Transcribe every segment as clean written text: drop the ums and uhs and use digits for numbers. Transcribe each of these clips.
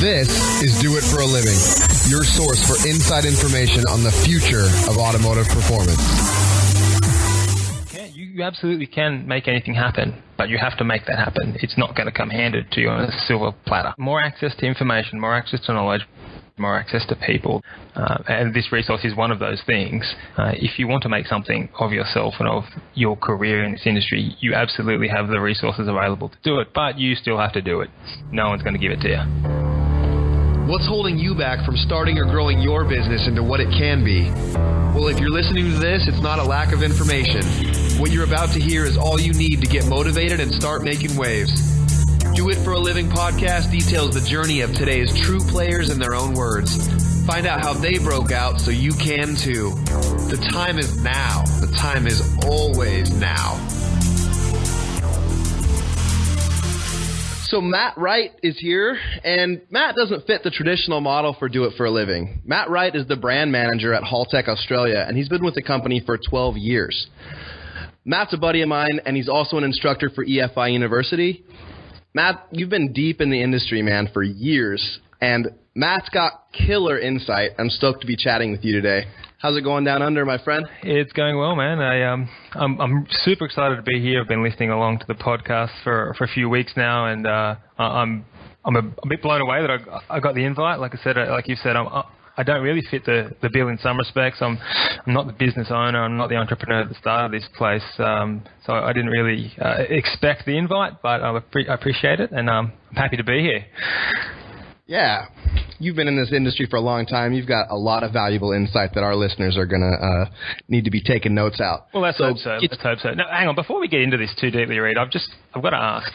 This is Do It for a Living, your source for inside information on the future of automotive performance. You absolutely can make anything happen, but you have to make that happen. It's not going to come handed to you on a silver platter. More access to information, more access to knowledge, more access to people, and this resource is one of those things. If you want to make something of yourself and of your career in this industry, you absolutely have the resources available to do it, but you still have to do it. No one's going to give it to you. What's holding you back from starting or growing your business into what it can be? Well, if you're listening to this, it's not a lack of information. What you're about to hear is all you need to get motivated and start making waves. Do It for a Living podcast details the journey of today's true players in their own words. Find out how they broke out so you can too. The time is now. The time is always now. So Matt Wright is here, and Matt doesn't fit the traditional model for Do It for a Living. Matt Wright is the brand manager at Haltech Australia, and he's been with the company for 12 years. Matt's a buddy of mine, and he's also an instructor for EFI University. Matt, you've been deep in the industry, man, for years, and Matt's got killer insight. I'm stoked to be chatting with you today. How's it going down under, my friend? It's going well, man. I'm super excited to be here. I've been listening along to the podcast for a few weeks now, and I'm a bit blown away that I got the invite. Like I said, like you said, I don't really fit the bill in some respects. I'm not the business owner. I'm not the entrepreneur that started this place. So I didn't really expect the invite, but I appreciate it, and I'm happy to be here. Yeah. You've been in this industry for a long time. You've got a lot of valuable insight that our listeners are going to need to be taking notes out. Well, let's hope so. Let's hope so. No, hang on. Before we get into this too deeply, Reed, I've got to ask,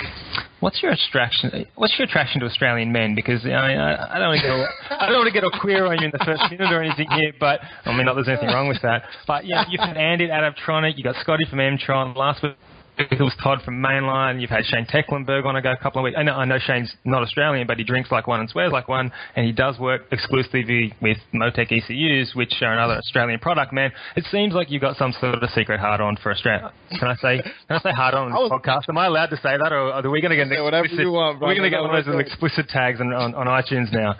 what's your attraction to Australian men? Because I don't want to get all queer on you in the first minute or anything here, but I mean, not there's anything wrong with that. But yeah, you've had Andy at Adaptronic, you got Scotty from M-Tron last week. It was Todd from Mainline. You've had Shane Tecklenburg on a couple of weeks. I know Shane's not Australian, but he drinks like one and swears like one, and he does work exclusively with Motec ECUs, which are another Australian product, man. It seems like you've got some sort of a secret hard-on for Australia. Can I say hard-on this podcast? Am I allowed to say that, or are we going to get whatever you want, bro. We're going to get one of those explicit tags on iTunes now?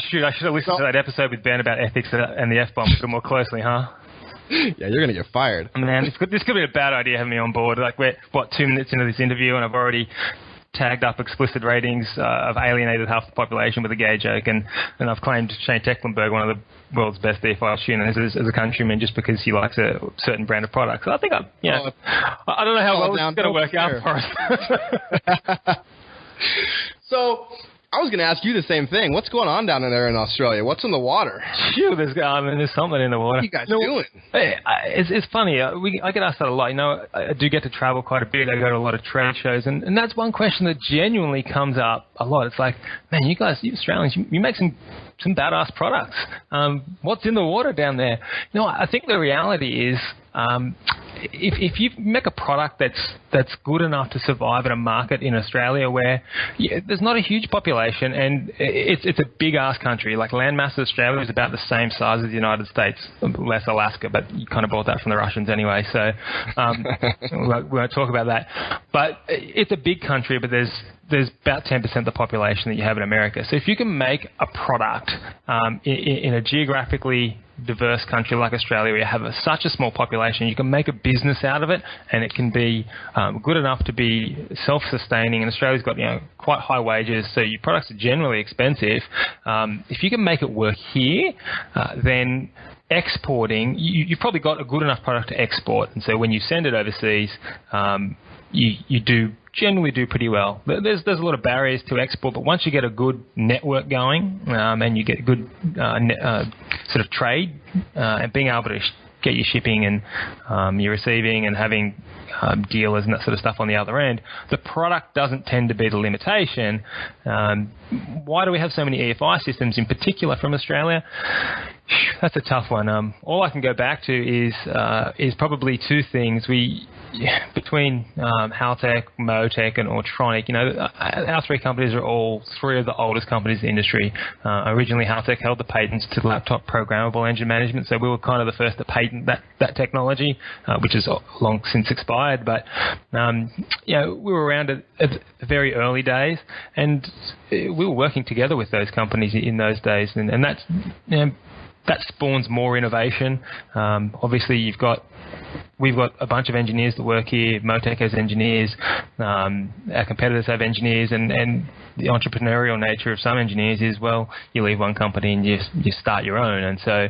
Shoot, I should have listened to that episode with Ben about ethics and the F-bomb a bit more closely, huh? Yeah, you're going to get fired. Man, this could be a bad idea having me on board. Like, we're, 2 minutes into this interview, and I've already tagged up explicit ratings. I've alienated half the population with a gay joke, and I've claimed Shane Tecklenburg one of the world's best EFI tuners as a countryman just because he likes a certain brand of product. So I think I don't know how well this is going to work out for us. So I was going to ask you the same thing. What's going on down there in Australia? What's in the water? Phew, there's something in the water. What are you guys doing? Hey, it's funny. I get asked that a lot. I do get to travel quite a bit. I go to a lot of trade shows, and that's one question that genuinely comes up a lot. It's like, man, you Australians, you make some badass products. What's in the water down there? I think the reality is, if you make a product that's good enough to survive in a market in Australia where there's not a huge population and it's a big ass country, like landmass of Australia is about the same size as the United States, less Alaska, but you kind of bought that from the Russians anyway, so we won't talk about that. But it's a big country, but there's about 10% of the population that you have in America. So if you can make a product in a geographically diverse country like Australia where you have such a small population, you can make a business out of it, and it can be good enough to be self-sustaining. And Australia's got quite high wages, so your products are generally expensive. If you can make it work here, then exporting, you've probably got a good enough product to export. And so when you send it overseas, you do generally do pretty well. There's a lot of barriers to export, but once you get a good network going and you get good sort of trade and being able to get your shipping and your receiving and having dealers and that sort of stuff on the other end, the product doesn't tend to be the limitation. Why do we have so many EFI systems in particular from Australia? That's a tough one. All I can go back to is probably two things. between Haltech, Motec, and Autronic, our three companies are all three of the oldest companies in the industry. Originally, Haltech held the patents to laptop programmable engine management, so we were kind of the first to patent that technology, which is long since expired. But we were around at the very early days, and we were working together with those companies in those days, and that's that spawns more innovation. Obviously, we've got a bunch of engineers that work here. Motec has engineers. Our competitors have engineers, and the entrepreneurial nature of some engineers is, well, you leave one company and you start your own. And so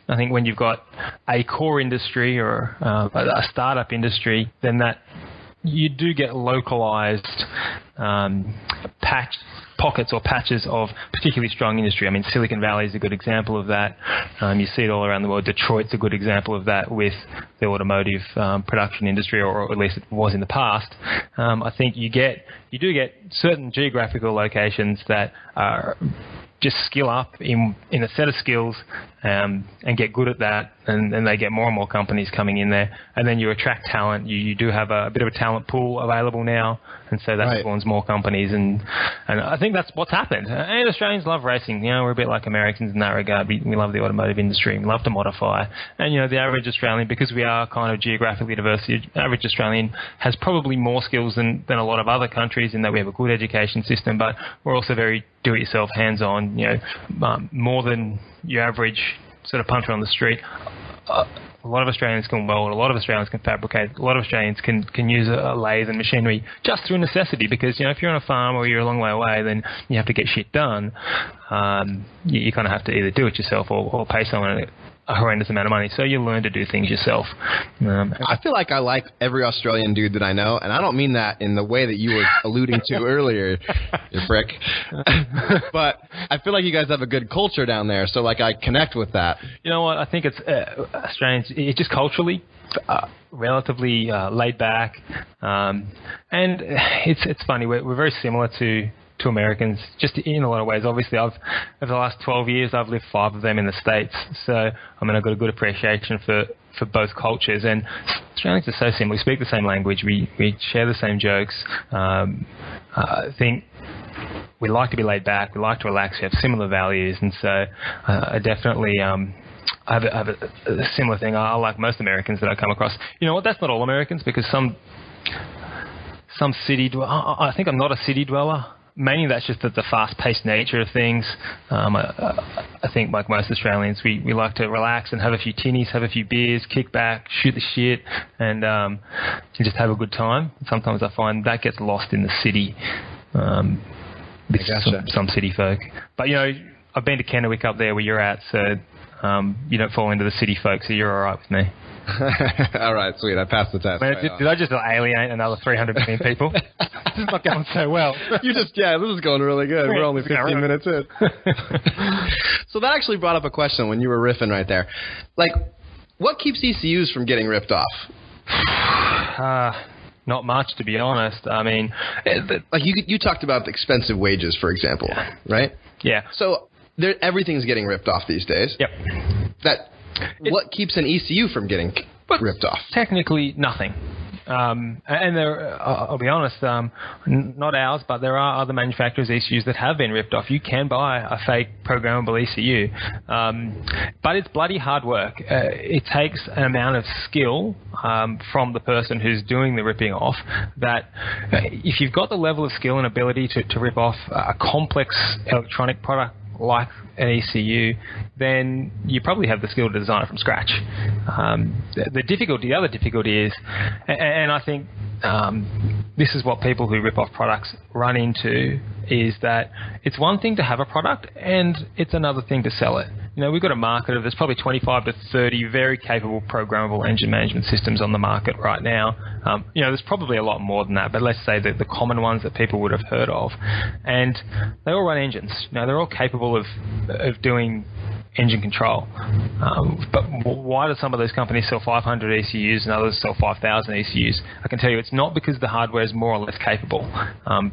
I think when you've got a core industry or a startup industry, then that you do get localized pockets or patches of particularly strong industry. I mean, Silicon Valley is a good example of that. You see it all around the world. Detroit's a good example of that with the automotive production industry, or at least it was in the past. I think you do get certain geographical locations that are just skill up in a set of skills and get good at that, and they get more and more companies coming in there, and then you attract talent. You do have a bit of a talent pool available now, and so that spawns more companies, and I think that's what's happened. And Australians love racing. We're a bit like Americans in that regard. We love the automotive industry. We love to modify, and the average Australian, because we are kind of geographically diverse, the average Australian has probably more skills than a lot of other countries in that we have a good education system, but we're also very do-it-yourself, hands-on. More than your average sort of punter on the street. A lot of Australians can weld, a lot of Australians can fabricate, a lot of Australians can use a lathe and machinery just through necessity, because if you're on a farm or you're a long way away, then you have to get shit done. You kind of have to either do it yourself or pay someone a horrendous amount of money, so you learn to do things yourself. I feel like I like every Australian dude that I know, and I don't mean that in the way that you were alluding to earlier, you prick. But I feel like you guys have a good culture down there, so I connect with that. You know what? I think it's Australians. It's just culturally relatively laid back, and it's funny. We're very similar to Americans, just in a lot of ways. Obviously, over the last 12 years, I've lived 5 of them in the States, so I've got a good appreciation for both cultures. And Australians are so similar. We speak the same language. We share the same jokes. I think we like to be laid back. We like to relax. We have similar values, and so I definitely I have a similar thing. I like most Americans that I come across. You know what? That's not all Americans, because some city dweller. I think I'm not a city dweller. Mainly that's just the fast-paced nature of things. I think, like most Australians, we like to relax and have a few tinnies, have a few beers, kick back, shoot the shit, and just have a good time. Sometimes I find that gets lost in the city with some city folk. But, I've been to Kennewick up there where you're at, so you don't fall into the city folk, so you're all right with me. All right, sweet. I passed the test. Did I just alienate another 300 million people? This is not going so well. This is going really good. We're only 15 minutes in. So that actually brought up a question when you were riffing right there. What keeps ECUs from getting ripped off? Not much, to be honest. I mean, you talked about the expensive wages, for example, right? Yeah. So everything's getting ripped off these days. Yep. What keeps an ECU from getting ripped off? Technically, nothing. And I'll be honest, not ours, but there are other manufacturers' ECUs that have been ripped off. You can buy a fake programmable ECU, but it's bloody hard work. It takes an amount of skill from the person who's doing the ripping off that if you've got the level of skill and ability to rip off a complex electronic product like an ECU, then you probably have the skill to design it from scratch. The other difficulty is, and I think this is what people who rip off products run into, is that it's one thing to have a product and it's another thing to sell it. We've got a market of, there's probably 25 to 30 very capable programmable engine management systems on the market right now. There's probably a lot more than that, but let's say that the common ones that people would have heard of. And they all run engines. They're all capable of doing engine control. But why do some of those companies sell 500 ECUs and others sell 5,000 ECUs? I can tell you it's not because the hardware is more or less capable,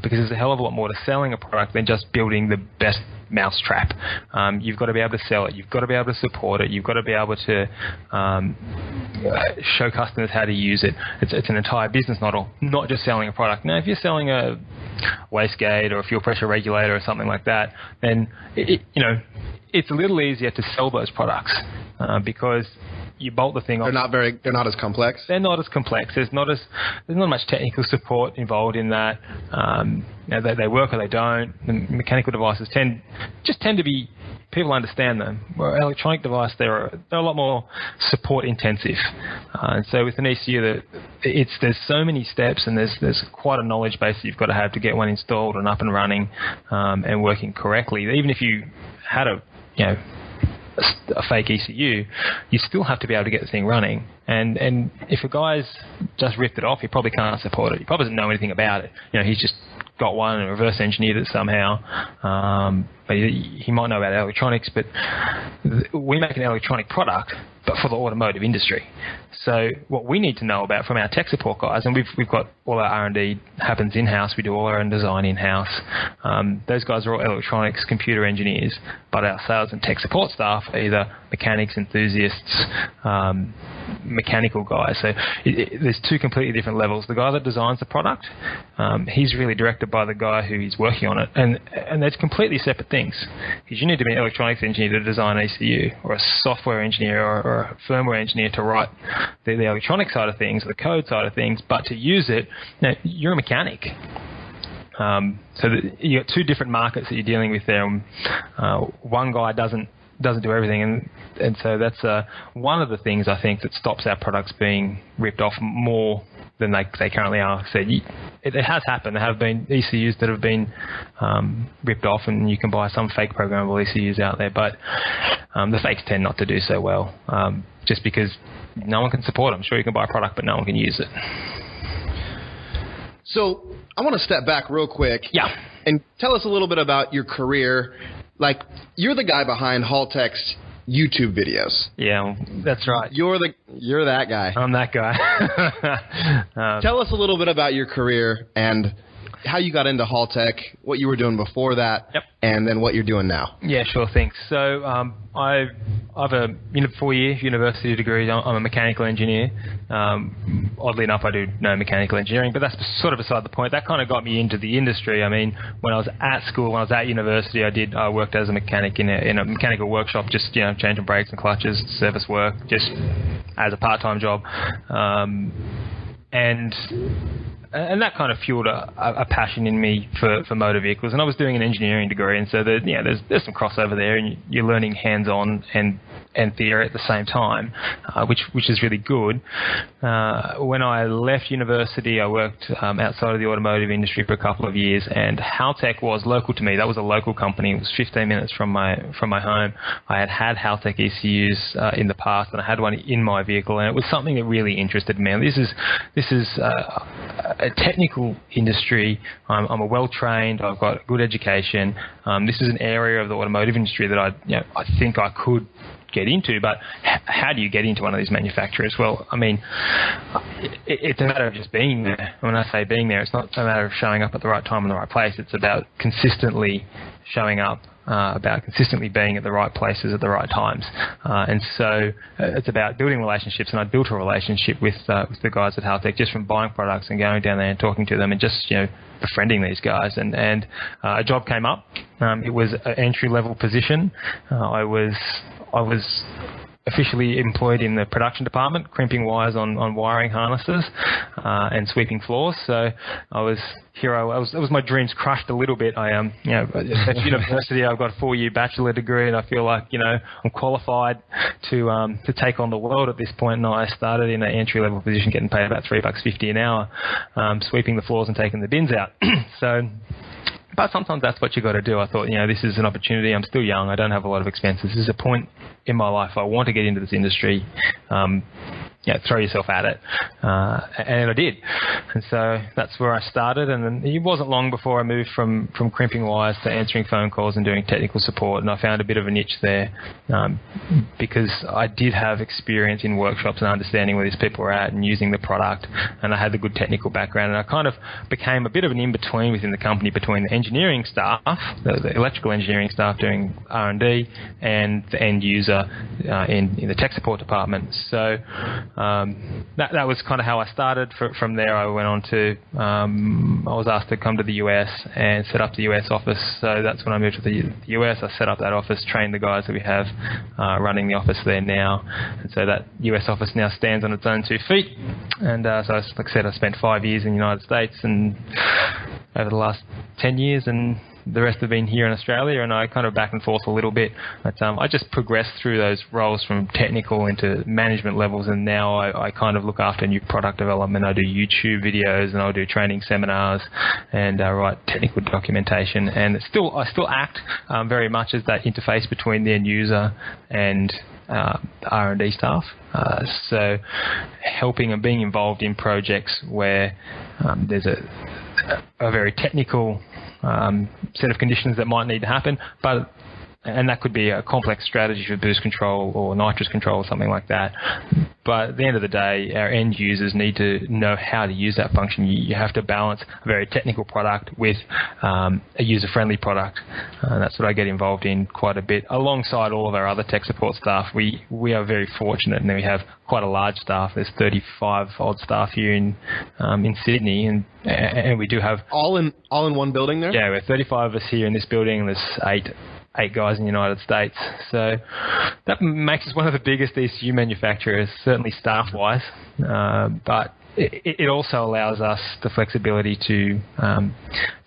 because there's a hell of a lot more to selling a product than just building the best mousetrap. You've got to be able to sell it. You've got to be able to support it. You've got to be able to show customers how to use it. It's an entire business model, not just selling a product. Now, if you're selling a wastegate or a fuel pressure regulator or something like that, then it's a little easier to sell those products because you bolt the thing off. They're not as complex. They're not as complex. There's not much technical support involved in that. They work or they don't. The mechanical devices tend to be, people understand them. Where electronic device, they're a lot more support intensive. And so with an ECU, there's so many steps, and there's quite a knowledge base that you've got to have to get one installed and up and running and working correctly. Even if you had a fake ECU, you still have to be able to get the thing running. And if a guy's just ripped it off, he probably can't support it. He probably doesn't know anything about it. He's just got one and reverse engineered it somehow. But he might know about electronics, but we make an electronic product, but for the automotive industry. So what we need to know about from our tech support guys, and we've got all our R&D happens in-house. We do all our own design in-house. Those guys are all electronics, computer engineers, but our sales and tech support staff are either mechanics, enthusiasts, mechanical guys. So there's two completely different levels. The guy that designs the product, he's really directed by the guy who is working on it, and that's completely separate things. Because you need to be an electronics engineer to design ECU, or a software engineer or a firmware engineer to write the electronic side of things, the code side of things, but to use it, you're a mechanic. So you got two different markets that you're dealing with there. One guy doesn't do everything, and so that's one of the things I think that stops our products being ripped off more than they currently are. So it has happened. There have been ECUs that have been ripped off, and you can buy some fake programmable ECUs out there, but the fakes tend not to do so well, just because no one can support them. Sure, you can buy a product, but no one can use it. So I want to step back real quick. Yeah. And tell us a little bit about your career. Like, you're the guy behind Haltech's YouTube videos. Yeah, that's right. You're that guy. I'm that guy. Tell us a little bit about your career and how you got into Haltech, what you were doing before that, yep, and then what you're doing now. Yeah, sure, thanks. So I've a 4-year university degree. I'm a mechanical engineer. Oddly enough, I do no mechanical engineering, but that's sort of beside the point. That kind of got me into the industry. I mean, when I was at school, when I was at university, I worked as a mechanic in a mechanical workshop, just changing brakes and clutches, service work, just as a part-time job. And that kind of fueled a passion in me for motor vehicles. And I was doing an engineering degree, and so there's some crossover there, and you're learning hands-on and theory at the same time, which is really good. When I left university, I worked outside of the automotive industry for a couple of years, and Haltech was local to me. That was a local company. It was 15 minutes from my home. I had Haltech ECUs in the past, and I had one in my vehicle, and it was something that really interested me. And this is a technical industry. I'm a well-trained. I've got good education. This is an area of the automotive industry that I think I could get into, but how do you get into one of these manufacturers? Well, I mean, it's a matter of just being there. When I say being there, it's not a matter of showing up at the right time in the right place. It's about consistently showing up, about consistently being at the right places at the right times. And so it's about building relationships, and I built a relationship with the guys at Haltech just from buying products and going down there and talking to them and just, befriending these guys. And a job came up. It was an entry-level position. I was officially employed in the production department, crimping wires on wiring harnesses and sweeping floors. So I was it was my dreams crushed a little bit. I at university I've got a 4-year bachelor degree, and I feel like I'm qualified to take on the world at this point. And I started in an entry level position, getting paid about $3.50 an hour, sweeping the floors and taking the bins out. But sometimes that's what you got to do. I thought, this is an opportunity. I'm still young. I don't have a lot of expenses. This is a point in my life. I want to get into this industry. throw yourself at it. And I did. And so that's where I started. And then it wasn't long before I moved from crimping wires to answering phone calls and doing technical support. And I found a bit of a niche there because I did have experience in workshops and understanding where these people were at and using the product. And I had the good technical background. And I kind of became a bit of an in-between within the company between the engineering staff, the electrical engineering staff doing R&D, and the end user in the tech support department. So that was kind of how I started. From there, I went on to, I was asked to come to the US and set up the US office. So that's when I moved to the US. I set up that office, trained the guys that we have running the office there now. And so that US office now stands on its own 2 feet. And so, like I said, I spent 5 years in the United States and over the last 10 years, and the rest have been here in Australia, and I kind of back and forth a little bit. But I just progressed through those roles from technical into management levels, and now I kind of look after new product development. I do YouTube videos, and I'll do training seminars, and write technical documentation. And I still act very much as that interface between the end user and the R&D staff. So helping and being involved in projects where there's a very technical set of conditions that might need to happen, and that could be a complex strategy for boost control or nitrous control or something like that. But at the end of the day, our end users need to know how to use that function. You have to balance a very technical product with a user-friendly product. And that's what I get involved in quite a bit. Alongside all of our other tech support staff, we are very fortunate, and we have quite a large staff. There's 35 odd staff here in Sydney, and we do have all in one building there. Yeah, we're 35 of us here in this building, and there's eight guys in the United States. So that makes us one of the biggest ECU manufacturers, certainly staff-wise. But it also allows us the flexibility to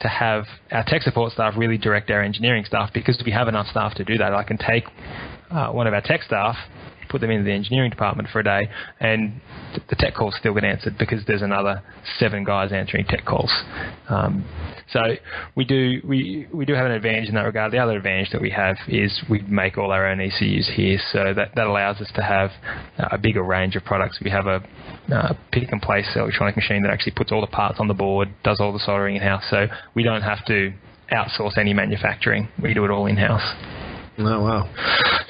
have our tech support staff really direct our engineering staff, because we have enough staff to do that. I can take one of our tech staff, put them into the engineering department for a day, and the tech calls still get answered because there's another 7 guys answering tech calls. So we do have an advantage in that regard. The other advantage that we have is we make all our own ECUs here, so that allows us to have a bigger range of products. We have a pick and place electronic machine that actually puts all the parts on the board, does all the soldering in-house, so we don't have to outsource any manufacturing. We do it all in-house. Oh, wow.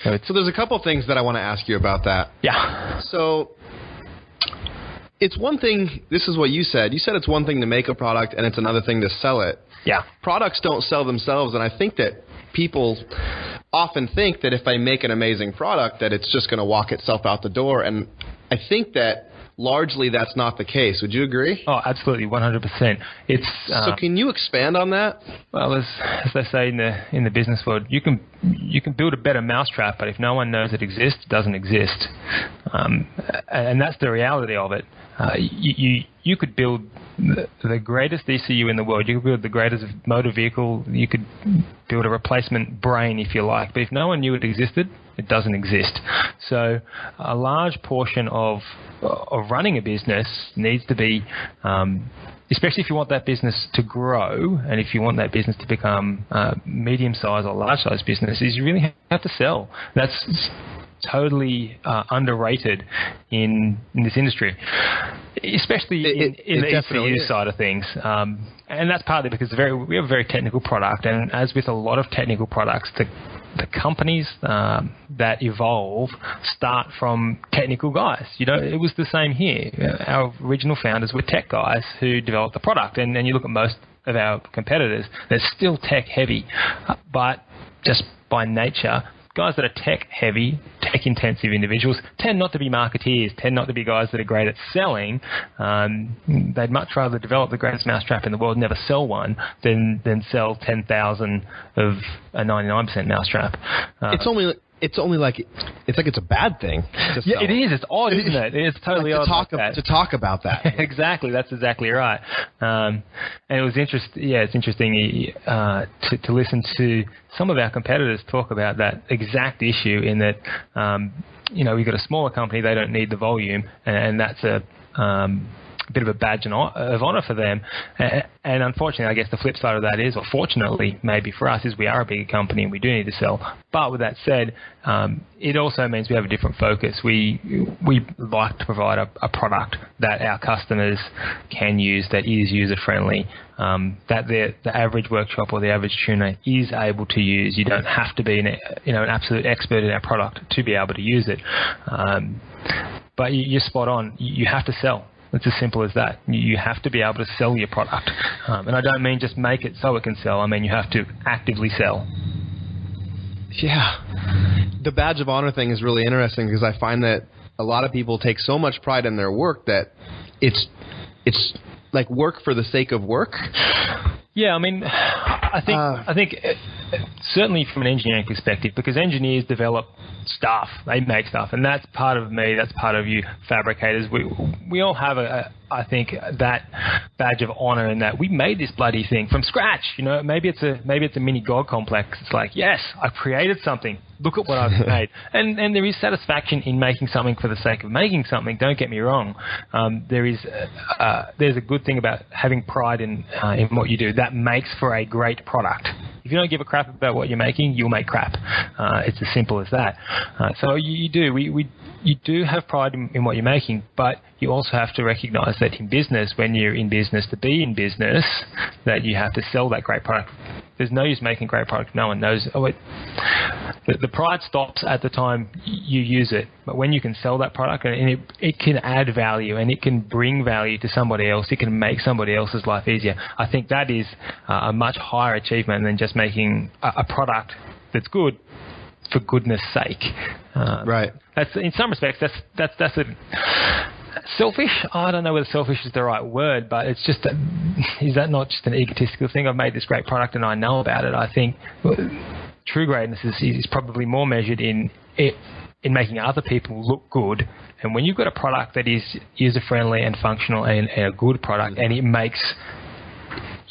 So there's a couple things that I want to ask you about that. Yeah. So it's one thing, this is what you said. You said it's one thing to make a product and it's another thing to sell it. Yeah. Products don't sell themselves, and I think that people often think that if they make an amazing product that it's just going to walk itself out the door, and I think that largely that's not the case. Would you agree? Oh, absolutely, 100%. So can you expand on that? Well, as they say in the business world, you can build a better mousetrap, but if no one knows it exists, it doesn't exist. And that's the reality of it. You could build the greatest ECU in the world. You could build the greatest motor vehicle. You could build a replacement brain, if you like. But if no one knew it existed, it doesn't exist. So a large portion of running a business needs to be, especially if you want that business to grow, and if you want that business to become medium-sized or large-sized business, is you really have to sell. That's totally underrated in this industry, especially in the ECU side of things. And that's partly because we have a very technical product, and as with a lot of technical products, the companies that evolve start from technical guys. It was the same here. Our original founders were tech guys who developed the product, and you look at most of our competitors, they're still tech heavy, but just by nature, guys that are tech-heavy, tech-intensive individuals tend not to be marketeers, tend not to be guys that are great at selling. They'd much rather develop the greatest mousetrap in the world, never sell one, than sell 10,000 of a 99% mousetrap. It's a bad thing. Yeah, it is. It's odd, isn't it? It's totally odd to talk about that. Exactly. That's exactly right. And it was interesting. Yeah, it's interesting to listen to some of our competitors talk about that exact issue. In that, we've got a smaller company; they don't need the volume, and that's bit of a badge of honor for them. And unfortunately, I guess the flip side of that is, or fortunately, maybe for us, is we are a bigger company and we do need to sell. But with that said, it also means we have a different focus. We like to provide a product that our customers can use, that is user-friendly, that the average workshop or the average tuner is able to use. You don't have to be an absolute expert in our product to be able to use it. But you're spot on. You have to sell. It's as simple as that. You have to be able to sell your product. And I don't mean just make it so it can sell. I mean you have to actively sell. Yeah. The badge of honor thing is really interesting because I find that a lot of people take so much pride in their work that it's like work for the sake of work. Yeah, I mean, I think certainly from an engineering perspective, because engineers develop stuff, they make stuff, and that's part of me, that's part of you fabricators. We all have I think that badge of honor in that we made this bloody thing from scratch. Maybe it's a mini God complex. It's like, yes, I created something. Look at what I've made. And there is satisfaction in making something for the sake of making something. Don't get me wrong. There's a good thing about having pride in what you do. That makes for a great product. If you don't give a crap about what you're making, you'll make crap. It's as simple as that. So you do have pride in what you're making, but you also have to recognize that in business, when you're in business to be in business, that you have to sell that great product. There's no use making great product. No one knows. The pride stops at the time you use it. But when you can sell that product and it can add value and it can bring value to somebody else, it can make somebody else's life easier. I think that is a much higher achievement than just making a product that's good for goodness sake. Right. That's in some respects that's a selfish. I don't know whether selfish is the right word, but it's just is that not just an egotistical thing? I've made this great product and I know about it. I think true greatness is probably more measured in making other people look good. And when you've got a product that is user-friendly and functional and a good product, and it makes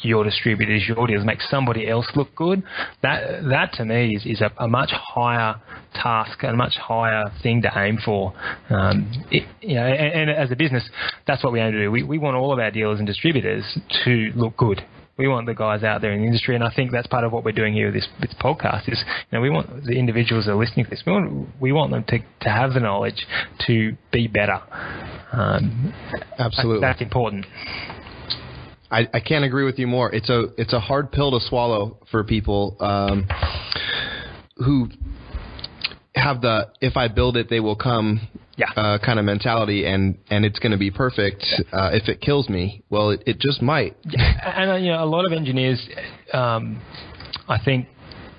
your distributors, your dealers, make somebody else look good, that to me is a much higher task and a much higher thing to aim for. And as a business, that's what we aim to do. We want all of our dealers and distributors to look good. We want the guys out there in the industry, and I think that's part of what we're doing here with this podcast is, we want the individuals that are listening to this, we want them to have the knowledge to be better. Absolutely. That's important. I can't agree with you more. It's a hard pill to swallow for people who have the "if I build it, they will come" kind of mentality, and it's going to be perfect. If it kills me, well, it just might. And a lot of engineers, I think,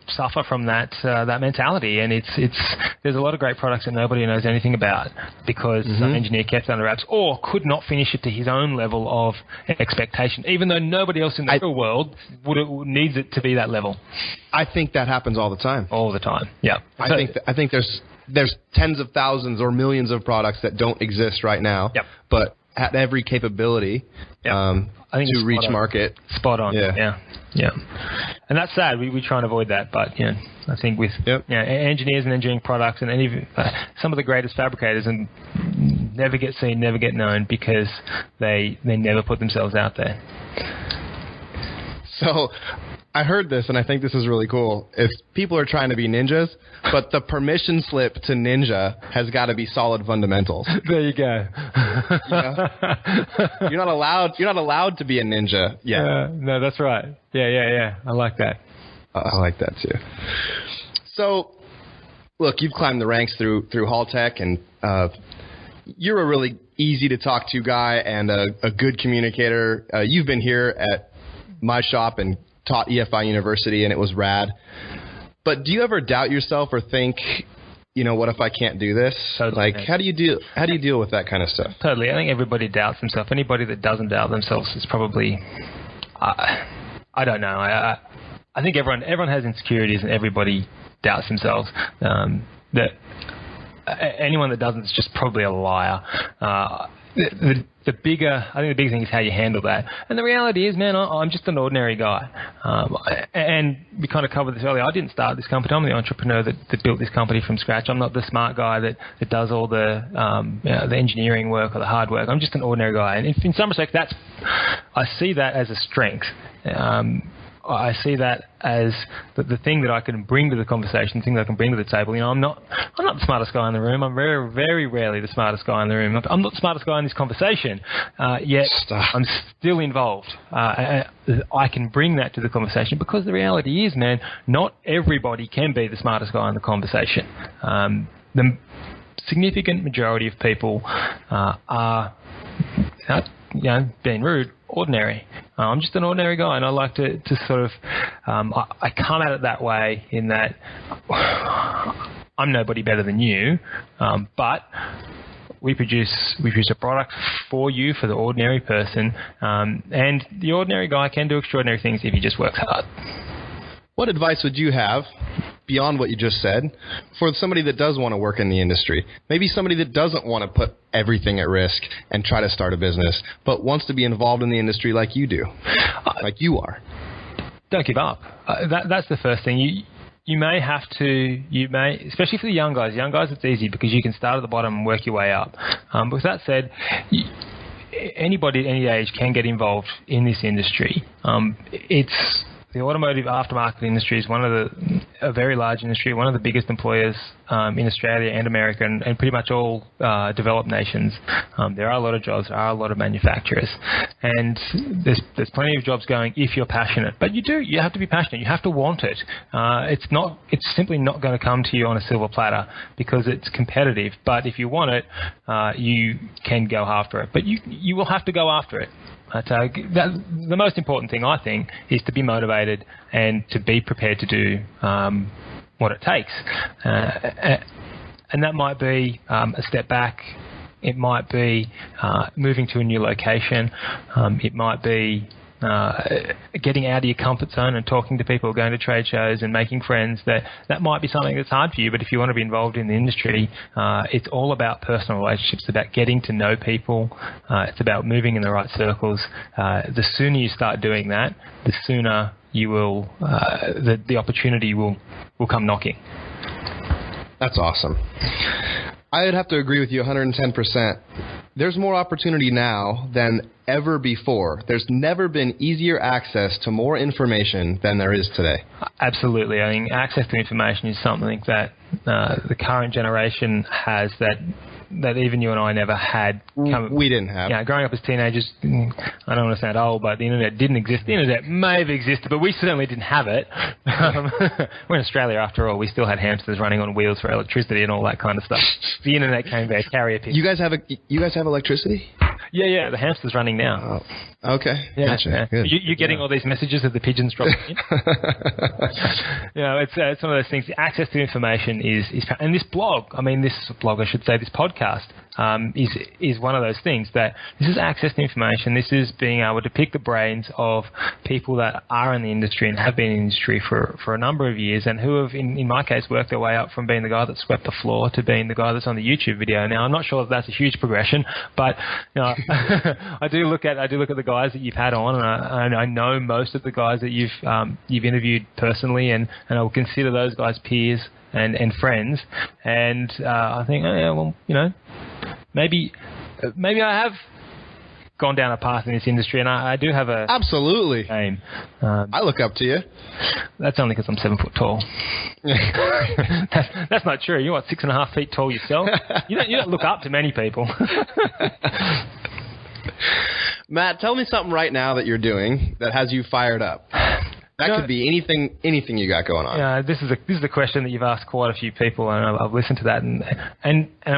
suffer from that mentality, and there's a lot of great products that nobody knows anything about because some engineer kept it under wraps or could not finish it to his own level of expectation, even though nobody else in the real world needs it to be that level. I think that happens all the time. All the time, yeah. I think there's tens of thousands or millions of products that don't exist right now, but at every capability I think to reach market. Spot on. Yeah. And that's sad. We try and avoid that, but I think with engineers and engineering products and even some of the greatest fabricators and never get seen, never get known because they never put themselves out there. So I heard this, and I think this is really cool. If people are trying to be ninjas, but the permission slip to ninja has got to be solid fundamentals. There you go. You're not allowed to be a ninja yet. No, that's right. Yeah. I like that. I like that too. So, look, you've climbed the ranks through Haltech, and you're a really easy to talk to guy and a good communicator. You've been here at my shop and taught EFI University, and it was rad. But do you ever doubt yourself or think, what if I can't do this? Totally. Like, how do you deal with that kind of stuff? Totally. I think everybody doubts themselves. Anybody that doesn't doubt themselves is probably, I don't know. I think everyone has insecurities, and everybody doubts themselves. That anyone that doesn't is just probably a liar. the bigger, I think the big thing is how you handle that. And the reality is, man, I'm just an ordinary guy. And we kind of covered this earlier. I didn't start this company. I'm the entrepreneur that built this company from scratch. I'm not the smart guy that does all the engineering work or the hard work. I'm just an ordinary guy. And in some respects, I see that as a strength. I see that as the thing that I can bring to the conversation, the thing that I can bring to the table. I'm not the smartest guy in the room. I'm very, very rarely the smartest guy in the room. I'm not the smartest guy in this conversation, yet I'm still involved. I can bring that to the conversation because the reality is, man, not everybody can be the smartest guy in the conversation. The significant majority of people are, being rude, ordinary. I'm just an ordinary guy, and I like to sort of I come at it that way, in that I'm nobody better than you, but we produce a product for you, for the ordinary person, and the ordinary guy can do extraordinary things if he just works hard. What advice would you have, beyond what you just said, for somebody that does want to work in the industry? Maybe somebody that doesn't want to put everything at risk and try to start a business, but wants to be involved in the industry like you do, like you are. Don't give up. That's the first thing. You may have to, especially for the young guys. Young guys, it's easy because you can start at the bottom and work your way up. But with that said, anybody at any age can get involved in this industry. The automotive aftermarket industry is a very large industry, one of the biggest employers in Australia and America, and pretty much all developed nations. There are a lot of jobs, there are a lot of manufacturers, and there's plenty of jobs going if you're passionate. But you have to be passionate. You have to want it. It's simply not going to come to you on a silver platter because it's competitive. But if you want it, you can go after it. But you will have to go after it. The most important thing, I think, is to be motivated and to be prepared to do what it takes. And that might be a step back. It might be moving to a new location. It might be getting out of your comfort zone and talking to people, going to trade shows and making friends. That might be something that's hard for you, but if you want to be involved in the industry, it's all about personal relationships, about getting to know people. It's about moving in the right circles. The sooner you start doing that, the sooner you will, the opportunity will come knocking. That's awesome. I would have to agree with you 110%. There's more opportunity now than ever before. There's never been easier access to more information than there is today. Absolutely. I mean, access to information is something that the current generation has that even you and I never had. We didn't have. Yeah, growing up as teenagers, I don't want to sound old, but the internet didn't exist. The internet may have existed, but we certainly didn't have it. We're in Australia, after all. We still had hamsters running on wheels for electricity and all that kind of stuff. The internet came via carrier pigeons. You guys have electricity? Yeah, the hamster's running now. Oh, okay. Yeah, gotcha. Yeah. Good. You're getting all these messages of the pigeons dropping in. It's one of those things. Access to information is and this podcast is one of those things that this is access to information. This is being able to pick the brains of people that are in the industry and have been in the industry for a number of years, and who have, in my case, worked their way up from being the guy that swept the floor to being the guy that's on the YouTube video. Now, I'm not sure if that's a huge progression, but I do look at the guys that you've had on, and I know most of the guys that you've interviewed personally, and I will consider those guys peers and friends. And I think, maybe I have gone down a path in this industry, and I do have a absolutely aim. I look up to you. That's only because I'm 7 foot tall. That's not true. You're 6.5 feet tall yourself. You don't look up to many people. Matt, tell me something right now that you're doing that has you fired up. That could be anything you got going on. Yeah, this is a question that you've asked quite a few people, and I've listened to that, and I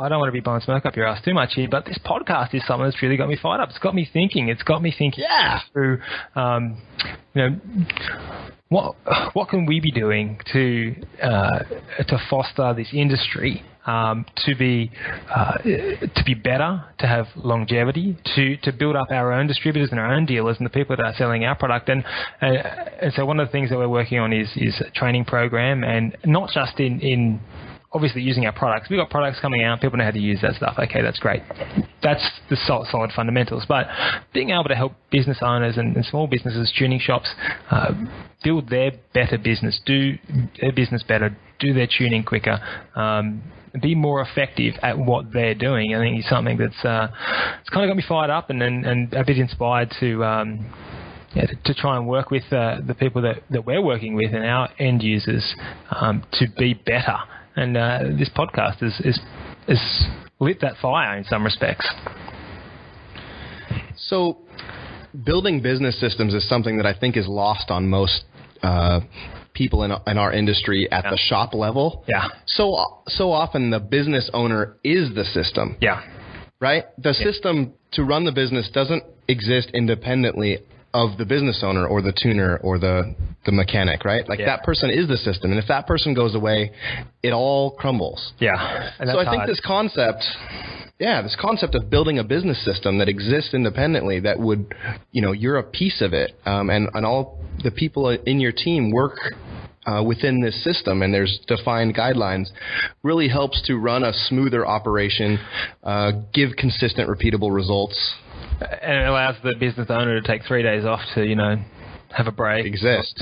don't want to be blowing smoke up your ass too much here, but this podcast is something that's really got me fired up. It's got me thinking. Yeah. Through, what can we be doing to foster this industry to be better, to have longevity, to build up our own distributors and our own dealers and the people that are selling our product. And so one of the things that we're working on is a training program, and not just in obviously using our products. We've got products coming out. People know how to use that stuff. Okay, that's great. That's the solid fundamentals. But being able to help business owners and small businesses, tuning shops, build their better business, do their business better, do their tuning quicker, be more effective at what they're doing, I think is something that's it's kind of got me fired up and a bit inspired to try and work with the people that we're working with and our end users to be better. And this podcast is lit that fire in some respects. So building business systems is something that I think is lost on most people in our industry at the shop level. Yeah. So often the business owner is the system. Yeah. Right? The system to run the business doesn't exist independently of the business owner or the tuner or the mechanic, right? Like that person is the system. And if that person goes away, it all crumbles. Yeah. And so I think this concept of building a business system that exists independently, that would, you're a piece of it, and all the people in your team work within this system, and there's defined guidelines, really helps to run a smoother operation, give consistent, repeatable results. And it allows the business owner to take 3 days off to, have a break. To exist,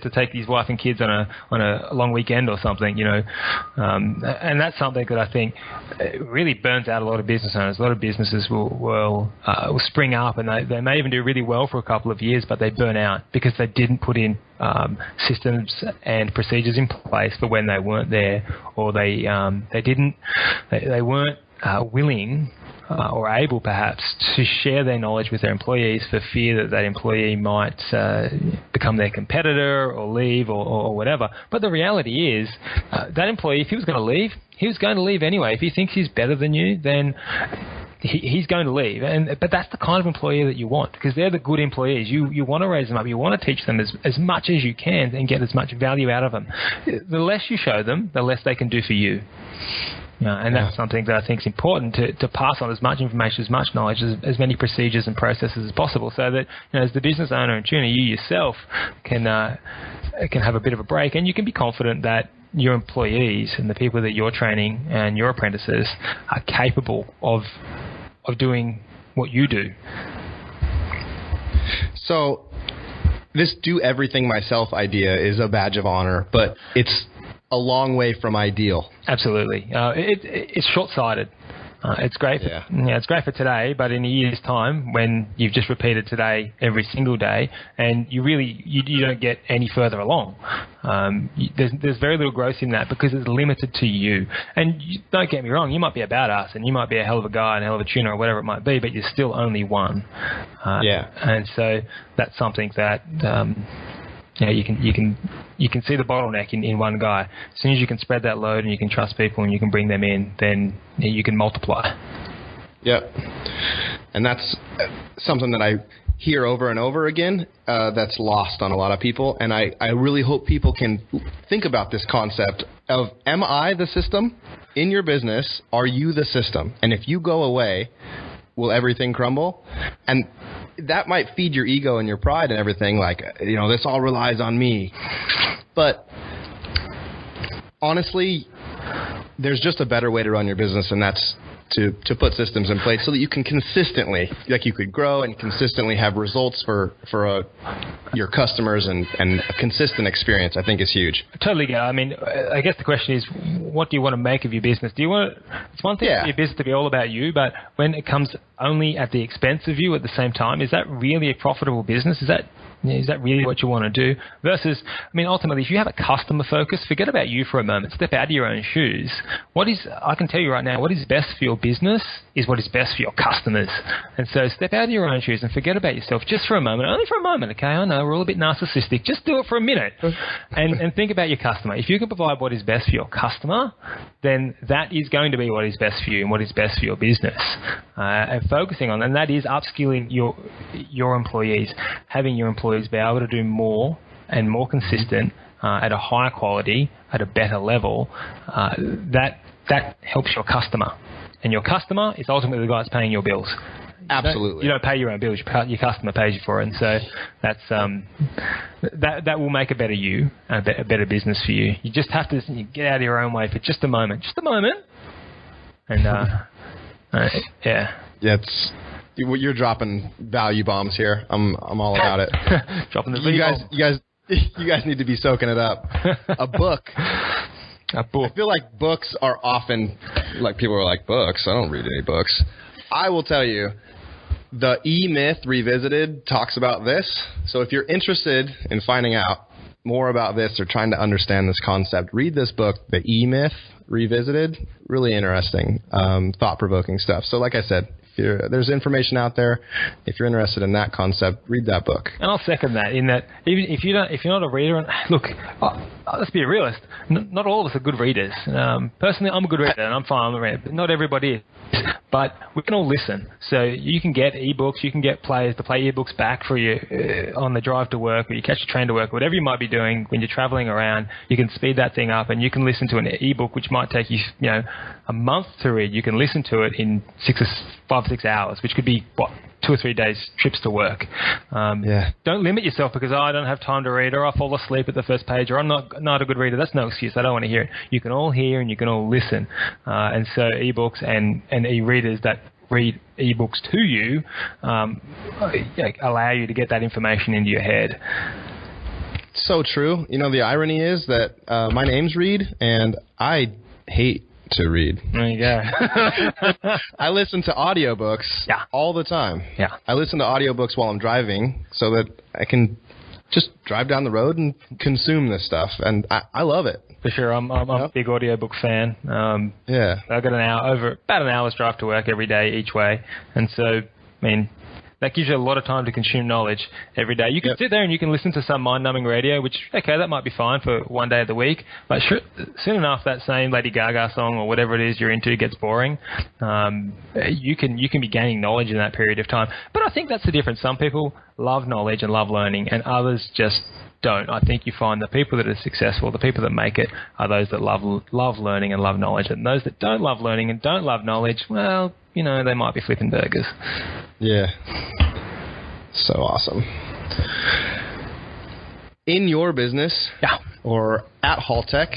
to take his wife and kids on a long weekend or something, and that's something that I think really burns out a lot of business owners. A lot of businesses will spring up, and they may even do really well for a couple of years, but they burn out because they didn't put in systems and procedures in place for when they weren't there, or they weren't willing or able perhaps to share their knowledge with their employees for fear that employee might become their competitor or leave or whatever. But the reality is that employee, if he was going to leave, he was going to leave anyway. If he thinks he's better than you, then he's going to leave. But that's the kind of employee that you want, because they're the good employees. You want to raise them up. You want to teach them as much as you can and get as much value out of them. The less you show them, the less they can do for you. That's something that I think is important to pass on as much information, as much knowledge, as many procedures and processes as possible, so that as the business owner and tuner, you yourself can have a bit of a break, and you can be confident that your employees and the people that you're training and your apprentices are capable of doing what you do. So this do everything myself idea is a badge of honor, but it's a long way from ideal. Absolutely. It's short-sighted. It's great. It's great for today, but in a year's time, when you've just repeated today every single day, and you don't get any further along. There's very little growth in that because it's limited to you. And don't get me wrong, you might be a badass and you might be a hell of a guy and a hell of a tuner or whatever it might be, but you're still only one. And so that's something that. You can see the bottleneck in one guy. As soon as you can spread that load and you can trust people and you can bring them in, then you can multiply. Yep. And that's something that I hear over and over again that's lost on a lot of people. And I really hope people can think about this concept of, am I the system in your business? Are you the system? And if you go away, will everything crumble? And that might feed your ego and your pride and everything, like, this all relies on me. But honestly, there's just a better way to run your business, and that's to put systems in place so that you can consistently, you could grow and consistently have results for your customers, and a consistent experience, I think, is huge. I totally get it. I mean, I guess the question is, what do you want to make of your business? It's one thing for your business to be all about you, but when it comes only at the expense of you at the same time, is that really a profitable business? Is that really what you want to do? Versus, ultimately, if you have a customer focus, forget about you for a moment. Step out of your own shoes. I can tell you right now, what is best for your business is what is best for your customers. And so step out of your own shoes and forget about yourself just for a moment. Only for a moment, okay? I know we're all a bit narcissistic. Just do it for a minute and think about your customer. If you can provide what is best for your customer, then that is going to be what is best for you and what is best for your business. And focusing on, and that is upskilling your employees, having your employees be able to do more and more consistent at a higher quality, at a better level. That helps your customer. And your customer is ultimately the guy that's paying your bills. Absolutely. You don't pay your own bills. Your customer pays you for it. And so that's that will make a better you, a better business for you. You just have to get out of your own way for just a moment. Just a moment. And, yeah. You're dropping value bombs here. I'm all about it. Dropping the V-bomb. You guys need to be soaking it up. A book. I feel like books are often, like, people are like, books? I don't read any books. I will tell you, the E-Myth Revisited talks about this. So if you're interested in finding out more about this or trying to understand this concept, read this book, The E-Myth Revisited. Really interesting, thought-provoking stuff. So like I said, there's information out there. If you're interested in that concept, read that book. And I'll second that. In that, even if you're not a reader, and look, let's be a realist. Not all of us are good readers. Personally, I'm a good reader, and I'm fine. I'm a reader, but not everybody is. But we can all listen. So you can get ebooks, you can get players to play ebooks back for you on the drive to work, or you catch a train to work, whatever you might be doing when you're traveling around. You can speed that thing up, and you can listen to an ebook which might take you, a month to read. You can listen to it in 5 or 6 hours, which could be 2 or 3 days trips to work. Don't limit yourself because I don't have time to read, or I fall asleep at the first page, or I'm not a good reader. That's no excuse. I don't want to hear it. You can all hear and you can all listen. And so ebooks and e-readers that read ebooks to you allow you to get that information into your head. So true. The irony is that my name's Reed, and I hate to read. There you go. I listen to audiobooks all the time. Yeah. I listen to audiobooks while I'm driving so that I can just drive down the road and consume this stuff, and I love it. For sure. I'm a big audiobook fan. I've got about an hour's drive to work every day each way, and so, that gives you a lot of time to consume knowledge every day. You can sit there and you can listen to some mind-numbing radio, which, that might be fine for one day of the week. But soon enough, that same Lady Gaga song or whatever it is you're into gets boring. You can be gaining knowledge in that period of time. But I think that's the difference. Some people love knowledge and love learning, and others just don't. I think you find the people that are successful, the people that make it, are those that love learning and love knowledge. And those that don't love learning and don't love knowledge, well, they might be flipping burgers. Yeah. So awesome. In your business, or at Haltech,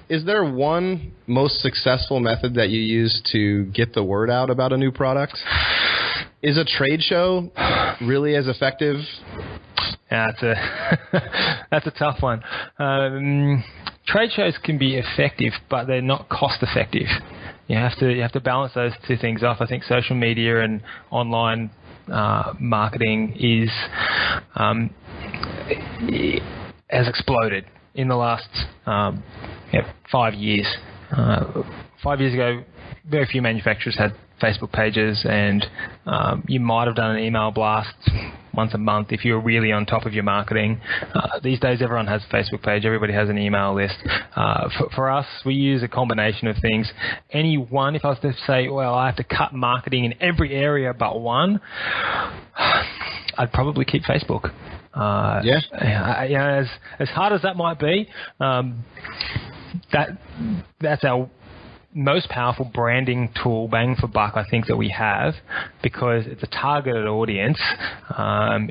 is there one most successful method that you use to get the word out about a new product? Is a trade show really as effective? That's a tough one. Trade shows can be effective, but they're not cost effective. You have to balance those two things off. I think social media and online marketing has exploded in the last 5 years. 5 years ago, very few manufacturers had Facebook pages, and you might have done an email blast once a month if you're really on top of your marketing. These days, everyone has a Facebook page. Everybody has an email list. For us, we use a combination of things. If I was to say, well, I have to cut marketing in every area but one, I'd probably keep Facebook. As hard as that might be, that's our most powerful branding tool, bang for buck, I think, that we have, because it's a targeted audience.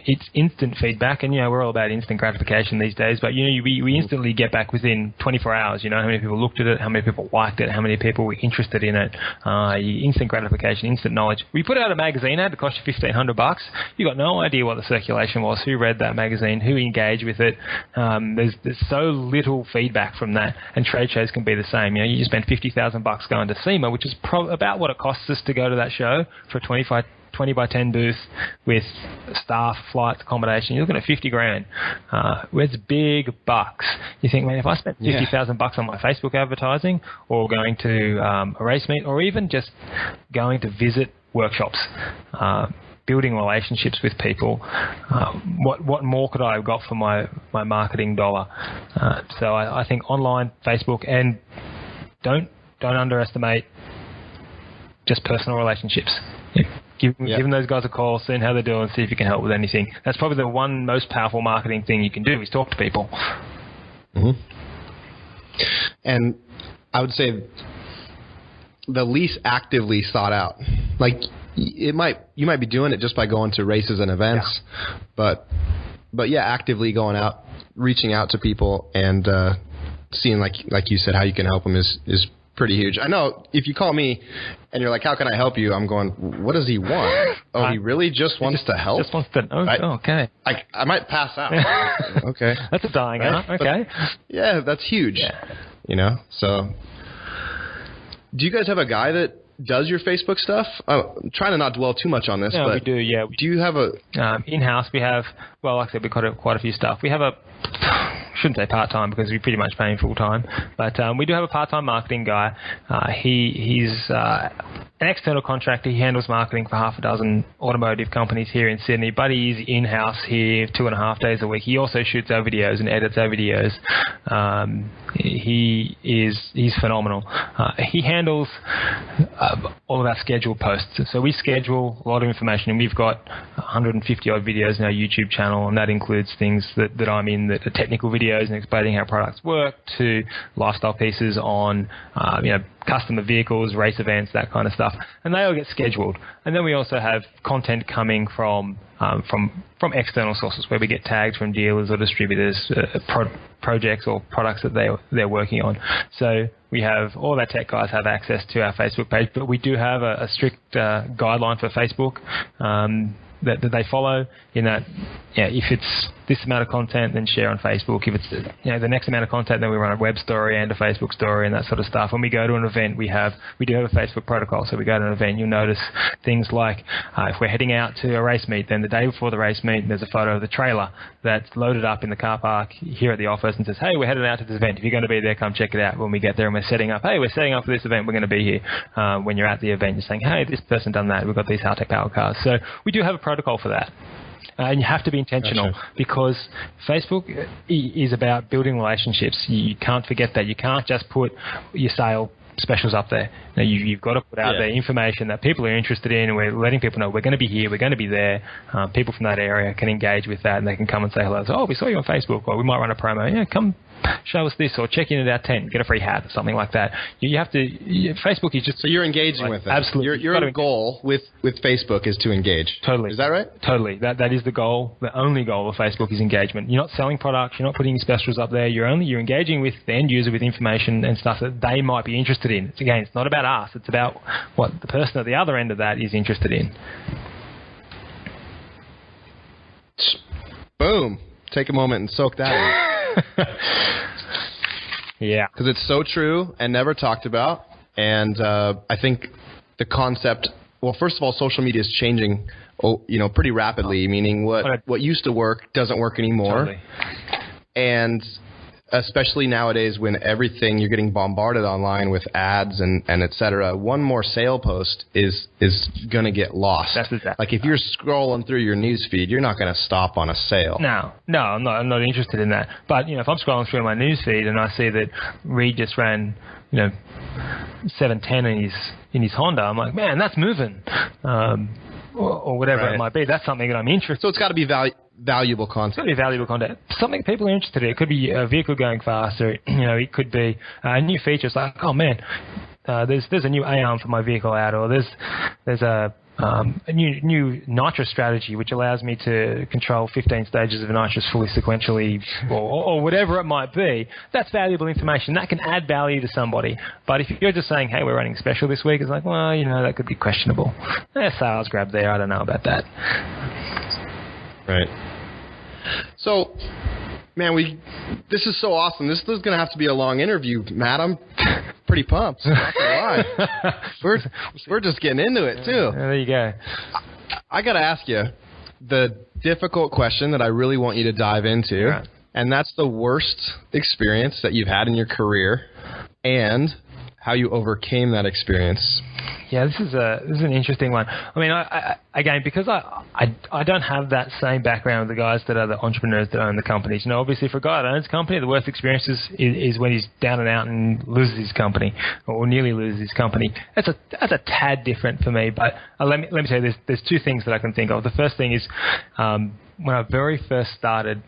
It's instant feedback, and we're all about instant gratification these days. But we instantly get back within 24 hours. How many people looked at it, how many people liked it, how many people were interested in it. Instant gratification, instant knowledge. We put out a magazine ad that cost you $1,500. You got no idea what the circulation was, who read that magazine, who engaged with it. There's so little feedback from that, and trade shows can be the same. You spend $50,000 going to SEMA, which is about what it costs us to go to that show for a 20 by 10 booth with staff, flights, accommodation. You're looking at $50,000. It's big bucks. You think, man, if I spent $50,000 on my Facebook advertising, or going to a race meet, or even just going to visit workshops, building relationships with people, what more could I have got for my marketing dollar? So I think online, Facebook, and don't underestimate just personal relationships. Giving those guys a call, seeing how they're doing, see if you can help with anything. That's probably the one most powerful marketing thing you can do, is talk to people. Mm-hmm. And I would say the least actively sought out. Like, you might be doing it just by going to races and events, but yeah, actively going out, reaching out to people, and seeing, like you said, how you can help them is pretty huge. I know if you call me and you're like, how can I help you? I'm going, what does he want? Oh, he really just wants to help? Just wants to, okay. I might pass out. Okay. That's a dying out. Okay. But, yeah, that's huge. Yeah. So do you guys have a guy that does your Facebook stuff? I'm trying to not dwell too much on this. No, but we do, yeah. Do you have a... in-house, we have, well, like I said, we've got quite a few stuff. We have shouldn't say part-time because we pretty much pay him full-time, but we do have a part-time marketing guy. He's an external contractor. He handles marketing for half a dozen automotive companies here in Sydney, but he's in-house here 2.5 days a week. He also shoots our videos and edits our videos. He's phenomenal. He handles all of our scheduled posts. So we schedule a lot of information, and we've got 150 odd videos in our YouTube channel, and that includes things that I'm in that are technical videos and explaining how products work, to lifestyle pieces on customer vehicles, race events, that kind of stuff, and they all get scheduled. And then we also have content coming from external sources where we get tags from dealers or distributors, projects or products that they're working on. So we have all our tech guys have access to our Facebook page, but we do have a strict guideline for Facebook that they follow, in that if it's this amount of content, then share on Facebook. If it's the next amount of content, then we run a web story and a Facebook story and that sort of stuff. When we go to an event, we do have a Facebook protocol. So we go to an event, you'll notice things like if we're heading out to a race meet, then the day before the race meet, there's a photo of the trailer that's loaded up in the car park here at the office and says, hey, we're headed out to this event. If you're going to be there, come check it out. When we get there and we're setting up for this event, we're going to be here. When you're at the event, you're saying, hey, this person done that. We've got these Haltech power cars. So we do have a protocol for that. And you have to be intentional, because Facebook is about building relationships. You can't forget that. You can't just put your sale specials up there. You've got to put out there information that people are interested in, and we're letting people know we're going to be here, we're going to be there. People from that area can engage with that, and they can come and say hello. So, we saw you on Facebook, or we might run a promo. Yeah, come show us this, or check in at our tent, get a free hat, or something like that. You have to. Facebook is just so you're engaging with them. Absolutely. Your goal with Facebook is to engage. Totally. Is that right? Totally. That is the goal. The only goal of Facebook is engagement. You're not selling products. You're not putting specials up there. You're engaging with the end user with information and stuff that they might be interested in. Again, it's not about us. It's about what the person at the other end of that is interested in. Boom. Take a moment and soak that in. Yeah. Because it's so true and never talked about. And I think the concept, well, first of all, social media is changing pretty rapidly, meaning what used to work doesn't work anymore. Totally. And especially nowadays when everything, you're getting bombarded online with ads and et cetera, one more sale post is going to get lost. That's exactly. Like if you're scrolling through your news feed, you're not going to stop on a sale. No, I'm not interested in that. But if I'm scrolling through my news feed and I see that Reed just ran 710 in his Honda, I'm like, man, that's moving. Or whatever it might be. That's something that I'm interested in. So it's got to be valuable content. It's got to be valuable content. Something people are interested in. It could be a vehicle going faster. It could be new features like, oh man, there's a new A-arm for my vehicle out, or there's a new nitrous strategy which allows me to control 15 stages of nitrous fully sequentially, or whatever it might be. That's valuable information. That can add value to somebody. But if you're just saying, hey, we're running a special this week, it's like, well, that could be questionable. Sales grab there. I don't know about that. Right. So, man, this is so awesome. This is going to have to be a long interview, Matt. I'm pretty pumped. Not gonna lie. We're just getting into it too. There you go. I got to ask you the difficult question that I really want you to dive into, and that's the worst experience that you've had in your career, and how you overcame that experience. Yeah, this is an interesting one. I mean, again, because I don't have that same background with the guys that are the entrepreneurs that own the companies. Obviously, for a guy that owns a company, the worst experience is when he's down and out and loses his company, or nearly loses his company. That's a tad different for me. But let me tell you, there's two things that I can think of. The first thing is when I very first started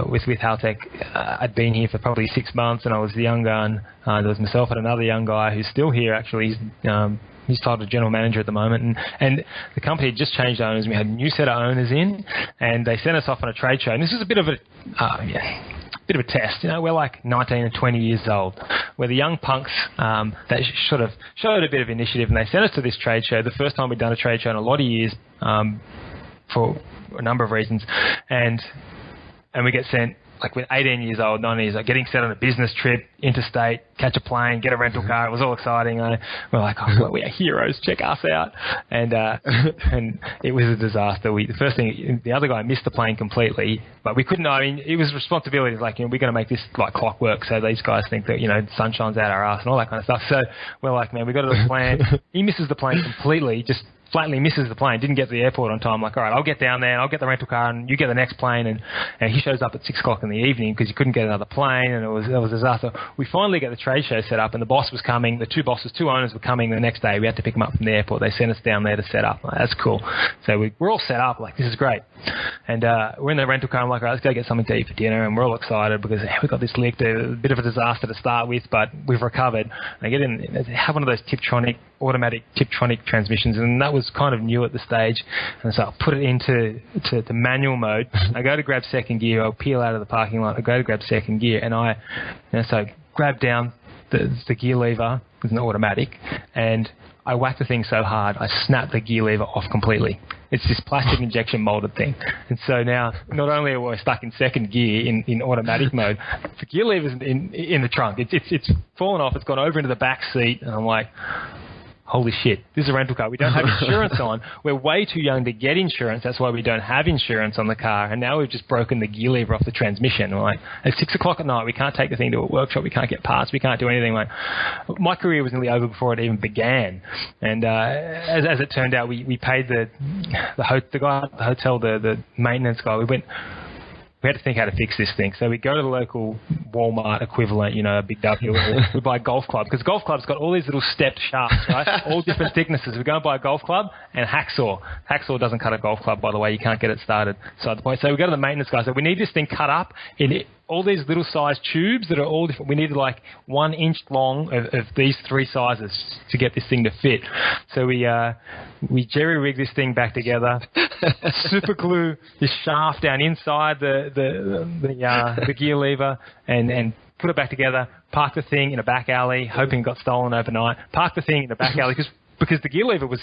with Haltech, I'd been here for probably 6 months, and I was the young gun. There was myself and another young guy who's still here. Actually, he's he's titled general manager at the moment, and the company had just changed owners. We had a new set of owners in, and they sent us off on a trade show. And this is a bit of a test. We're like 19 and 20 years old. We're the young punks that sort of showed a bit of initiative, and they sent us to this trade show, the first time we'd done a trade show in a lot of years, for a number of reasons, and we get sent, like, we're 18 years old, 19 years old, getting set on a business trip, interstate, catch a plane, get a rental car. It was all exciting. We're like, oh, we are heroes. Check us out. And it was a disaster. The first thing, the other guy missed the plane completely, but we couldn't. I mean, it was responsibility. Like, we're going to make this like clockwork. So these guys think that the sun shines out our ass and all that kind of stuff. So we're like, man, we got to do a plan. He misses the plane completely. Just flatly misses the plane, didn't get to the airport on time. Like, all right, I'll get down there and I'll get the rental car and you get the next plane. And he shows up at 6 o'clock in the evening because he couldn't get another plane, and it was a disaster. We finally get the trade show set up, and the boss was coming. The two owners were coming the next day. We had to pick them up from the airport. They sent us down there to set up. Like, that's cool. So we're all set up. Like, this is great. And we're in the rental car. I'm like, all right, let's go get something to eat for dinner. And we're all excited because we got this licked. A bit of a disaster to start with, but we've recovered. And I get in, they have one of those automatic Tiptronic transmissions, and that was kind of new at the stage. And so I put it into manual mode. I go to grab second gear. I'll peel out of the parking lot. I go to grab second gear, and so I grab down the gear lever with an automatic, and I whacked the thing so hard I snapped the gear lever off completely. It's this plastic injection molded thing. And so now, not only are we stuck in second gear in automatic mode, the gear lever's in the trunk. It's fallen off. It's gone over into the back seat, and I'm like, holy shit, this is a rental car. We don't have insurance on. We're way too young to get insurance. That's why we don't have insurance on the car. And now we've just broken the gear lever off the transmission. We're like, it's 6 o'clock at night. We can't take the thing to a workshop. We can't get parts. We can't do anything. Like, my career was nearly over before it even began. And as it turned out, we paid the guy at the hotel, the maintenance guy. We had to think how to fix this thing. So we go to the local Walmart equivalent, a big W. We buy a golf club, because golf club's got all these little stepped shafts, right? All different thicknesses. We go and buy a golf club and a hacksaw. Hacksaw doesn't cut a golf club, by the way. You can't get it started. So we go to the maintenance guy. So we need this thing cut up in all these little size tubes that are all different. We needed like 1 inch long of these 3 sizes to get this thing to fit. So we jerry rig this thing back together, super glue this shaft down inside the gear lever, and put it back together. Park the thing in a back alley, hoping it got stolen overnight. Park the thing in the back alley because the gear lever was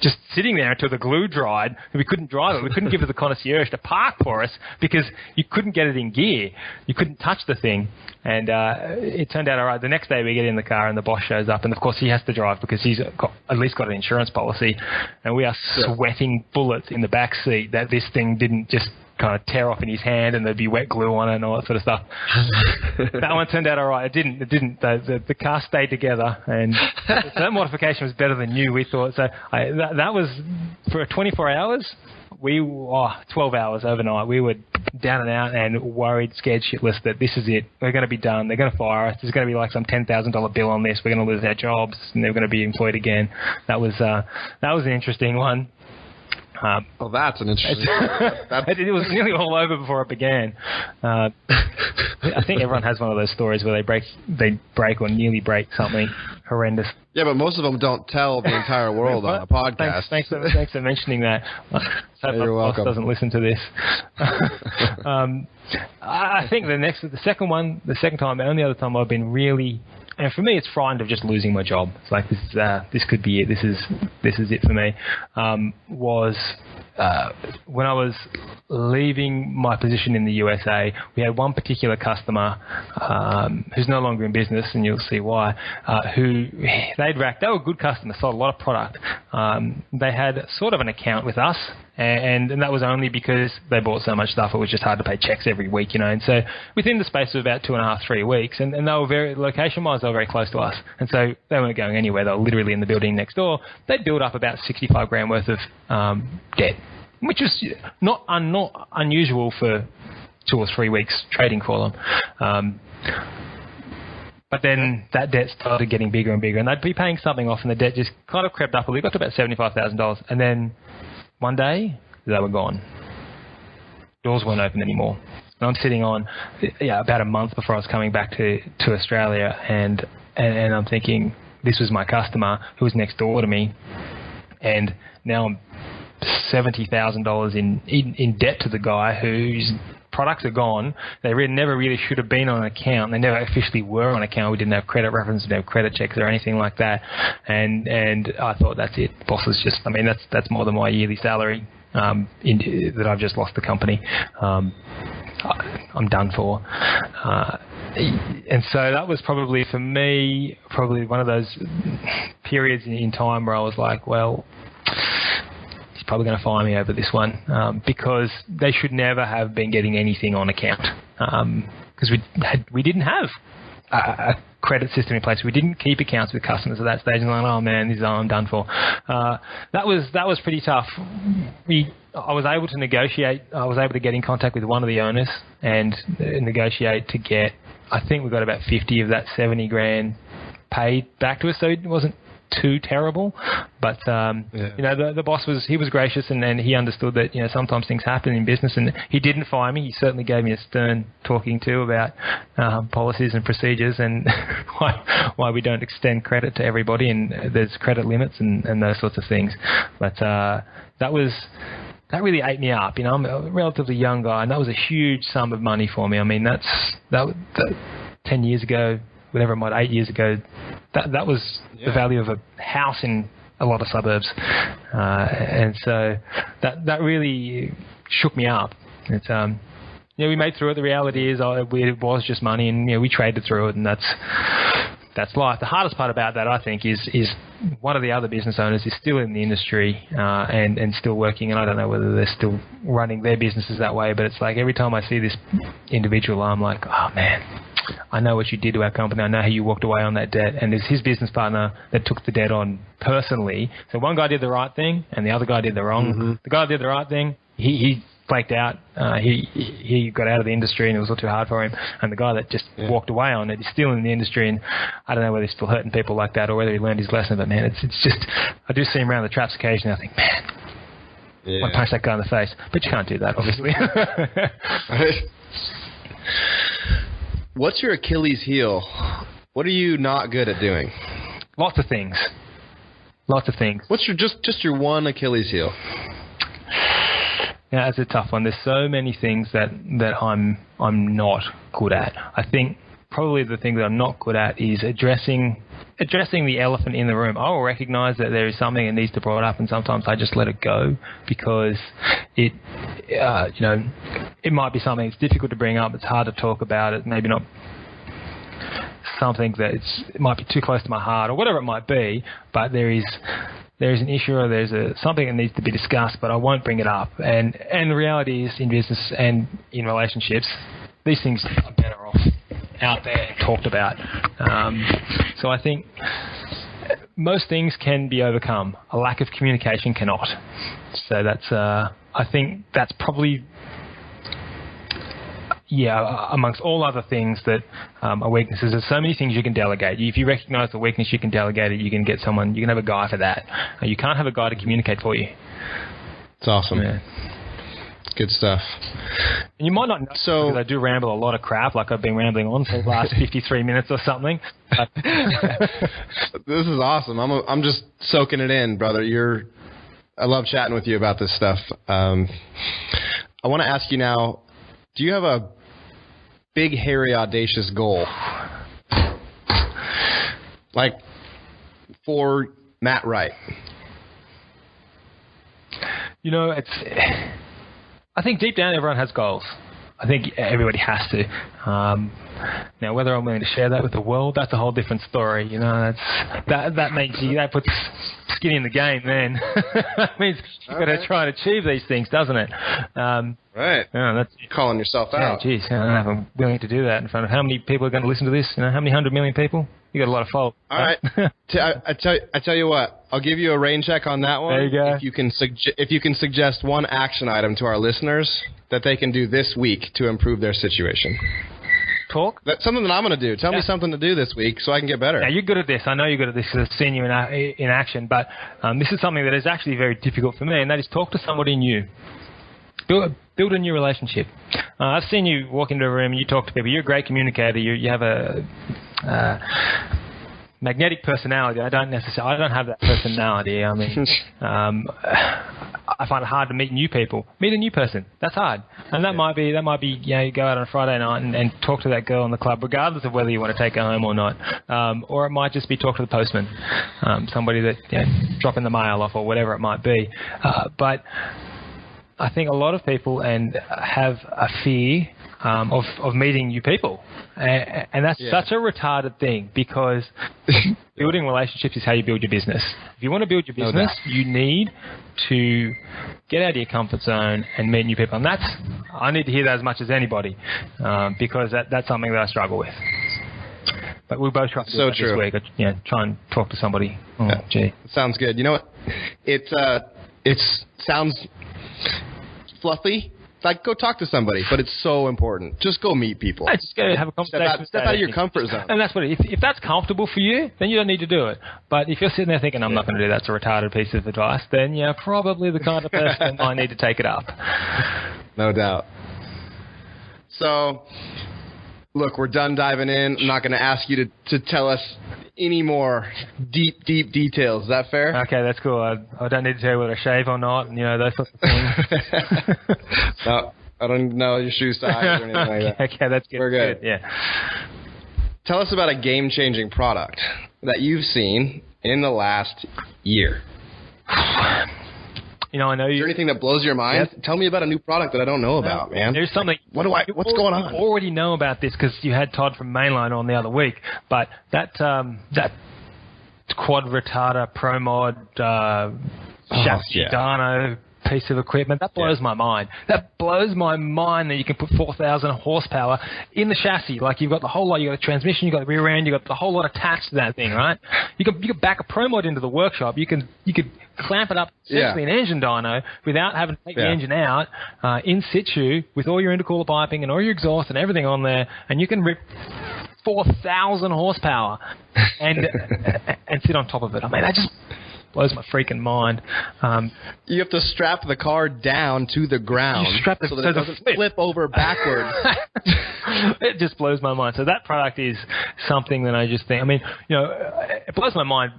just sitting there until the glue dried. We couldn't drive it. We couldn't give it the concierge to park for us because you couldn't get it in gear. You couldn't touch the thing. And it turned out all right. The next day we get in the car and the boss shows up, and of course he has to drive because he's at least got an insurance policy. And we are sweating bullets in the back seat that this thing didn't just kind of tear off in his hand and there'd be wet glue on it and all that sort of stuff. That one turned out all right. It didn't. The car stayed together, and so that modification was better than new, we thought. So that was for 24 hours. 12 hours overnight. We were down and out and worried, scared shitless that this is it. We're going to be done. They're going to fire us. There's going to be like some $10,000 bill on this. We're going to lose our jobs, and they're going to be employed again. That was an interesting one. Well, that's an interesting. It was nearly all over before it began. I think everyone has one of those stories where they break or nearly break something horrendous. Yeah, but most of them don't tell the entire world on a podcast. Thanks for mentioning that. You're welcome. Doesn't listen to this. I think the second time, the only other time I've been really. And for me, it's frightened of just losing my job. It's like this could be it. This is it for me. Was when I was leaving my position in the USA, we had one particular customer who's no longer in business, and you'll see why. They were a good customer, sold a lot of product. They had sort of an account with us. And that was only because they bought so much stuff, it was just hard to pay checks every week, And so within the space of about 2.5, 3 weeks, and they were location-wise, they were very close to us. And so they weren't going anywhere. They were literally in the building next door. They'd built up about $65,000 worth of debt, which was not unusual for 2 or 3 weeks trading for them. But then that debt started getting bigger and bigger, and they'd be paying something off, and the debt just kind of crept up a little. It got to about $75,000, and then one day, they were gone. Doors weren't open anymore. And I'm sitting on, about a month before I was coming back to Australia, and I'm thinking, this was my customer who was next door to me, and now I'm $70,000 in debt to the guy whose products are gone. They never really should have been on an account. They never officially were on account. We didn't have credit reference, we didn't have credit checks or anything like that. And I thought, that's it. Boss is just, I mean, that's more than my yearly salary. That I've just lost the company. I'm done for. And so that was probably, for me, one of those periods in time where I was like, well, he's probably going to fire me over this one, because they should never have been getting anything on account, because we didn't have a credit system in place. We didn't keep accounts with customers at that stage, and like, oh man, this is all I'm done for. That was pretty tough. I was able to negotiate. I was able to get in contact with one of the owners and negotiate to get, I think we got about 50 of that 70 grand paid back to us, so it wasn't too terrible. But the boss was gracious, and he understood that sometimes things happen in business, and he didn't fire me. He certainly gave me a stern talking to about policies and procedures and why we don't extend credit to everybody, and there's credit limits and those sorts of things. But that really ate me up. I'm a relatively young guy, and that was a huge sum of money for me. I mean, that 10 years ago, whatever it might, 8 years ago, that was the value of a house in a lot of suburbs, and so that really shook me up. It's we made through it. The reality is, it was just money, and we traded through it, and that's life. The hardest part about that, I think, is one of the other business owners is still in the industry and still working, and I don't know whether they're still running their businesses that way, but it's like every time I see this individual, I'm like, oh man, I know what you did to our company. I know how you walked away on that debt. And there's his business partner that took the debt on personally. So one guy did the right thing and the other guy did the wrong. Mm-hmm. The guy that did the right thing, he flaked out. He got out of the industry and it was all too hard for him. And the guy that just walked away on it is still in the industry, and I don't know whether he's still hurting people like that or whether he learned his lesson. But man, it's just, I do see him around the traps occasionally. I think, man, I want to punch that guy in the face. But you can't do that, obviously. What's your Achilles heel? What are you not good at doing? Lots of things. What's your just your one Achilles heel? Yeah, it's a tough one. There's so many things that I'm not good at. I think probably the thing that I'm not good at is addressing the elephant in the room. I will recognize that there is something that needs to be brought up, and sometimes I just let it go because it might be something that's difficult to bring up. It's hard to talk about. It maybe not something that it might be too close to my heart or whatever it might be, but there is an issue or there's something that needs to be discussed, but I won't bring it up. And the reality is, in business and in relationships, these things are better off out there and talked about. So I think most things can be overcome. A lack of communication cannot. So I think that's probably, amongst all other things that are weaknesses. There's so many things you can delegate. If you recognize the weakness, you can delegate it. You can get someone. You can have a guy for that. You can't have a guy to communicate for you. It's awesome. Yeah. Good stuff. And you might not know, because I do ramble a lot of crap, like I've been rambling on for the last 53 minutes or something. This is awesome. I'm just soaking it in, brother. I love chatting with you about this stuff. I want to ask you now, do you have a big, hairy, audacious goal? Like for Matt Wright? I think deep down everyone has goals. I think everybody has to. Now, whether I'm willing to share that with the world, that's a whole different story. That puts skin in the game. Then that means you've got to try and achieve these things, doesn't it? Right. That's calling yourself out. Geez, I don't know if I'm willing to do that in front of how many people are going to listen to this. How many 100 million people? You got a lot of followers. All right. I tell you what. I'll give you a rain check on that one. There you go. If you can suggest one action item to our listeners that they can do this week to improve their situation. Talk. That's something that I'm going to do. Tell me something to do this week so I can get better. Yeah, you're good at this. I know you're good at this because I've seen you in action. But this is something that is actually very difficult for me, and that is talk to somebody new. Build a new relationship. I've seen you walk into a room and you talk to people. You're a great communicator. You have magnetic personality. I don't have that personality. I mean, I find it hard to meet new people. Meet a new person. That's hard. And that might be, you go out on a Friday night and talk to that girl in the club, regardless of whether you want to take her home or not. Or it might just be talk to the postman, somebody that, dropping the mail off or whatever it might be. But I think a lot of people have a fear of meeting new people. And that's such a retarded thing, because building relationships is how you build your business. If you want to build your business, you need to get out of your comfort zone and meet new people. And I need to hear that as much as anybody, because that's something that I struggle with. But we both try to do that this week. Try and talk to somebody. Gee. Sounds good. You know what? It sounds fluffy. Like, go talk to somebody, but it's so important. Just go meet people. Just go have a conversation. Step out of your comfort zone. And that's what if that's comfortable for you, then you don't need to do it. But if you're sitting there thinking, I'm not going to do that, it's a retarded piece of advice, then you're probably the kind of person that might need to take it up. No doubt. So, look, we're done diving in. I'm not going to ask you to tell us any more deep details. Is that fair? Okay, that's cool. I don't need to tell you whether I shave or not, and those sorts of things. No, I don't know your shoe size or anything like that. Okay, that's good. We're good. Yeah. Tell us about a game-changing product that you've seen in the last year. I know Is there anything that blows your mind? Yep. Tell me about a new product that I don't know about, man. There's something. What's going on? You already know about this because you had Todd from Mainline on the other week. But that quad retarder Pro Mod chassis dyno piece of equipment, that blows my mind. That blows my mind that you can put 4,000 horsepower in the chassis. Like, you've got the whole lot. You've got the transmission, you've got the rear end, you've got the whole lot attached to that thing, right? You could back a Pro Mod into the workshop. You could clamp it up essentially an engine dyno without having to take the engine out in situ with all your intercooler piping and all your exhaust and everything on there, and you can rip 4,000 horsepower and sit on top of it. I mean, that just blows my freaking mind. You have to strap the car down to the ground so that it doesn't flip over backwards. It just blows my mind. So that product is something that I just think, it blows my mind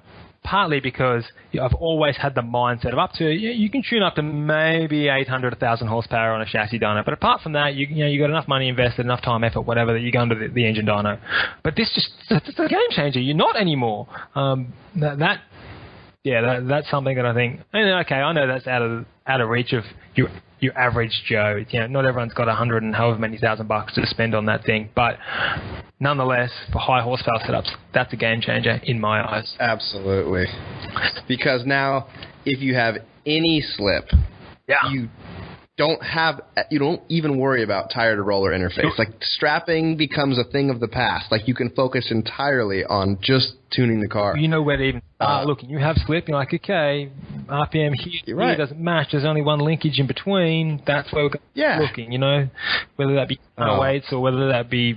partly because I've always had the mindset of up to, you can tune up to maybe 800, 1,000 horsepower on a chassis dyno. But apart from that, you got enough money invested, enough time, effort, whatever, that you go into the engine dyno. But it's a game changer. You're not anymore. That's something that I think, okay, I know that's out of reach of your average Joe. Not everyone's got 100 and however many $1,000 to spend on that thing, but nonetheless, for high horsepower setups, that's a game changer in my eyes. Absolutely. Because now, if you have any slip, you don't even worry about tire to roller interface. Like, strapping becomes a thing of the past. Like, you can focus entirely on just tuning the car. You know where to even start looking. You have slip, you're like, okay, RPM here doesn't match. There's only one linkage in between. That's where we're looking, whether that be weights or whether that be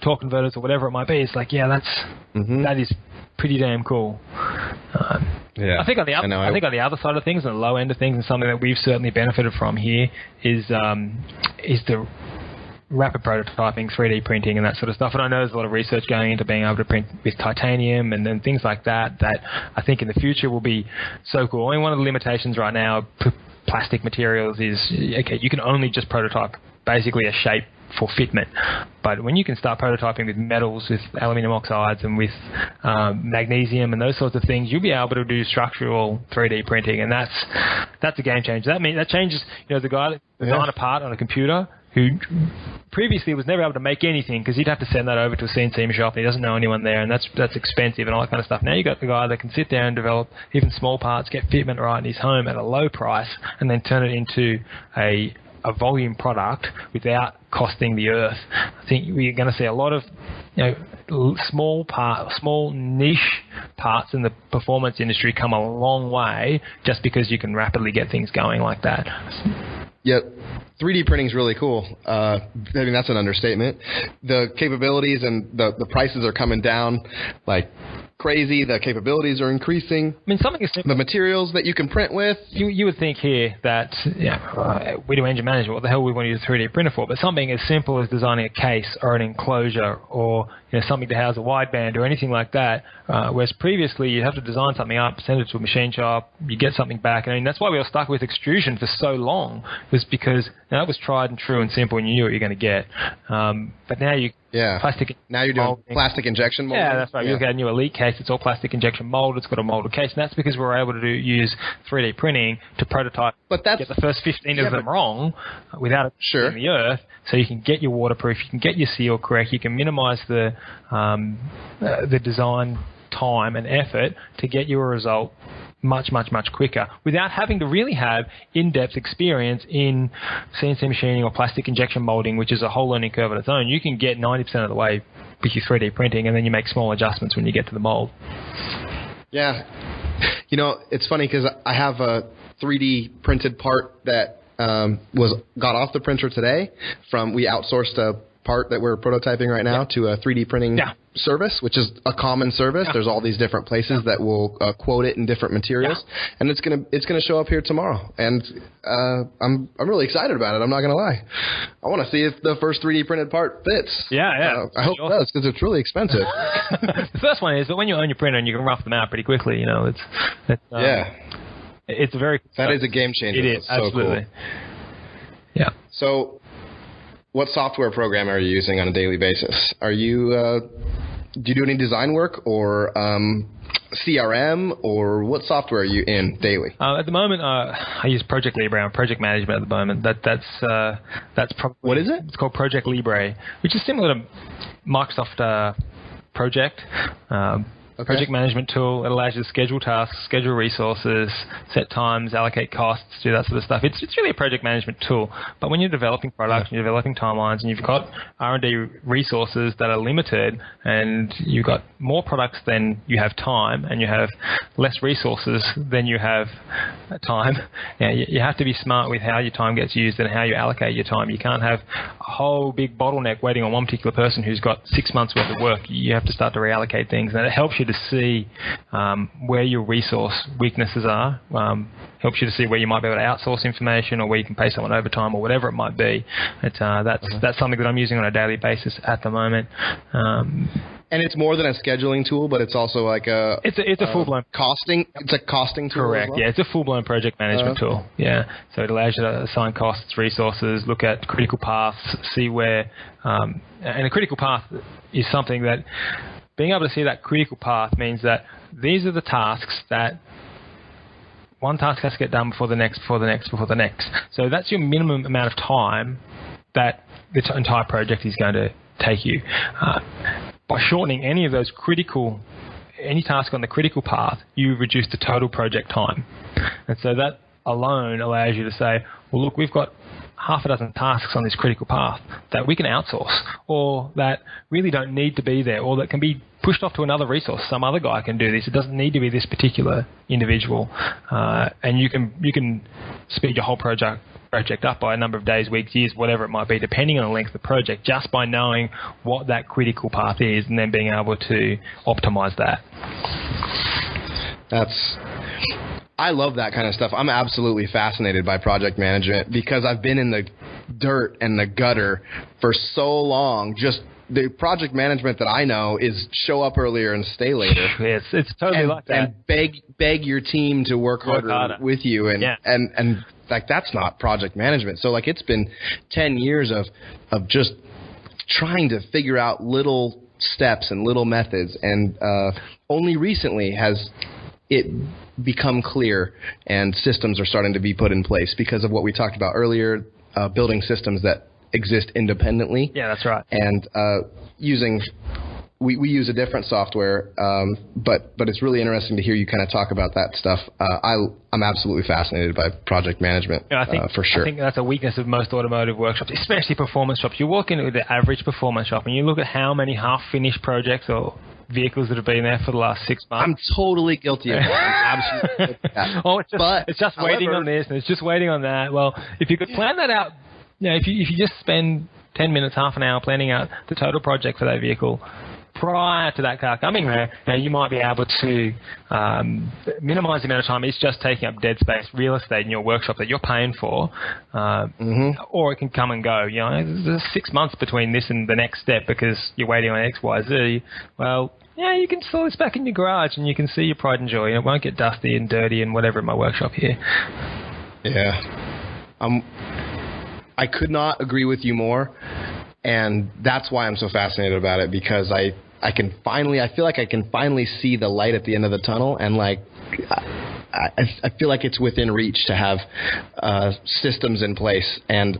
torque converters or whatever it might be. It's like, that is pretty damn cool. I think on the other side of things, on the low end of things, and something that we've certainly benefited from here is the rapid prototyping, 3D printing, and that sort of stuff. And I know there's a lot of research going into being able to print with titanium and then things like that I think in the future will be so cool. I mean, one of the limitations right now, plastic materials, is you can only just prototype basically a shape for fitment. But when you can start prototyping with metals, with aluminium oxides and with magnesium and those sorts of things, you'll be able to do structural 3D printing, and that's a game changer. That changes, the guy that designed a part on a computer who previously was never able to make anything because he'd have to send that over to a CNC shop and he doesn't know anyone there, and that's expensive and all that kind of stuff. Now you got the guy that can sit there and develop even small parts, get fitment right in his home at a low price, and then turn it into a volume product without costing the earth. I think we're going to see a lot of small niche parts in the performance industry come a long way just because you can rapidly get things going like that. Yep. 3D printing is really cool. I mean, that's an understatement. The capabilities and the prices are coming down like crazy. The capabilities are increasing. I mean, something is simple. The materials that you can print with. You would think here that we do engine management. What the hell we want to use a 3D printer for? But something as simple as designing a case or an enclosure or something to house a wideband or anything like that. Whereas previously you have to design something up, send it to a machine shop, you get something back. And I mean, that's why we were stuck with extrusion for so long, was because that was tried and true and simple, and you knew what you're going to get. But now plastic. Now you're doing molding. Plastic injection molding. Yeah, that's right. You look at a new Elite case, it's all plastic injection mold. It's got a molded case, and that's because we're able to use 3D printing to prototype. Get the first 15 of them wrong without it hitting the earth, so you can get your waterproof, you can get your seal correct, you can minimize the design time and effort to get you a result much, much, much quicker without having to really have in-depth experience in CNC machining or plastic injection molding, which is a whole learning curve on its own. You can get 90% of the way with your 3D printing, and then you make small adjustments when you get to the mold. Yeah. It's funny because I have a 3D printed part that got off the printer today. We outsourced a part that we're prototyping right now to a 3D printing service, which is a common service. There's all these different places that will quote it in different materials, and it's gonna show up here tomorrow. And I'm really excited about it. I'm not gonna lie. I want to see if the first 3D printed part fits. I hope it does, because it's really expensive. The first one is that when you own your printer and you can rough them out pretty quickly, it's very. That is a game changer. It is, absolutely. Cool. Yeah. So, what software program are you using on a daily basis? Are you do you do any design work or CRM, or what software are you in daily? At the moment, I use Project Libre. I'm project management at the moment. That's probably. What is it? It's called Project Libre, which is similar to Microsoft Project. Project management tool. It allows you to schedule tasks, schedule resources, set times, allocate costs, do that sort of stuff. It's really a project management tool. But when you're developing products, and you're developing timelines, and you've got R&D resources that are limited, and you've got more products than you have time, and you have less resources than you have time, you have to be smart with how your time gets used and how you allocate your time. You can't have a whole big bottleneck waiting on one particular person who's got 6 months worth of work. You have to start to reallocate things, and it helps you to see where your resource weaknesses are, helps you to see where you might be able to outsource information or where you can pay someone overtime or whatever it might be. That's something that I'm using on a daily basis at the moment. And it's more than a scheduling tool, but it's also like a full-blown costing. It's a costing tool. Correct. As well? Yeah, it's a full-blown project management tool. Yeah, so it allows you to assign costs, resources, look at critical paths, see where. And a critical path is something that being able to see that critical path means that these are the tasks that one task has to get done before the next, before the next, before the next. So that's your minimum amount of time that the entire project is going to take you. By shortening any task on the critical path, you reduce the total project time. And so that alone allows you to say, well, look, we've got half a dozen tasks on this critical path that we can outsource, or that really don't need to be there, or that can be pushed off to another resource. Some other guy can do this. It doesn't need to be this particular individual. And you can speed your whole project up by a number of days, weeks, years, whatever it might be, depending on the length of the project, just by knowing what that critical path is and then being able to optimize that. I love that kind of stuff. I'm absolutely fascinated by project management because I've been in the dirt and the gutter for so long. Just the project management that I know is show up earlier and stay later. It's totally like that. And beg your team to work harder with you. And like, that's not project management. So like, it's been 10 years of just trying to figure out little steps and little methods. And only recently has it become clear and systems are starting to be put in place because of what we talked about earlier, building systems that exist independently. Yeah, that's right. And we use a different software, but it's really interesting to hear you kind of talk about that stuff. I'm absolutely fascinated by project management, for sure. I think that's a weakness of most automotive workshops, especially performance shops. You walk into the average performance shop and you look at how many half-finished projects or vehicles that have been there for the last 6 months. I'm totally guilty of that. I'm absolutely guilty of that. Oh, it's just waiting on this and it's just waiting on that. Well, if you could plan that out, if you just spend 10 minutes, half an hour planning out the total project for that vehicle, prior to that car coming there, you might be able to minimize the amount of time it's just taking up dead space, real estate in your workshop that you're paying for, or it can come and go. There's 6 months between this and the next step because you're waiting on X, Y, Z. Well, you can store this back in your garage and you can see your pride and joy. It won't get dusty and dirty and whatever in my workshop here. Yeah. I could not agree with you more, and that's why I'm so fascinated about it, because I feel like I can finally see the light at the end of the tunnel, and like I feel like it's within reach to have systems in place and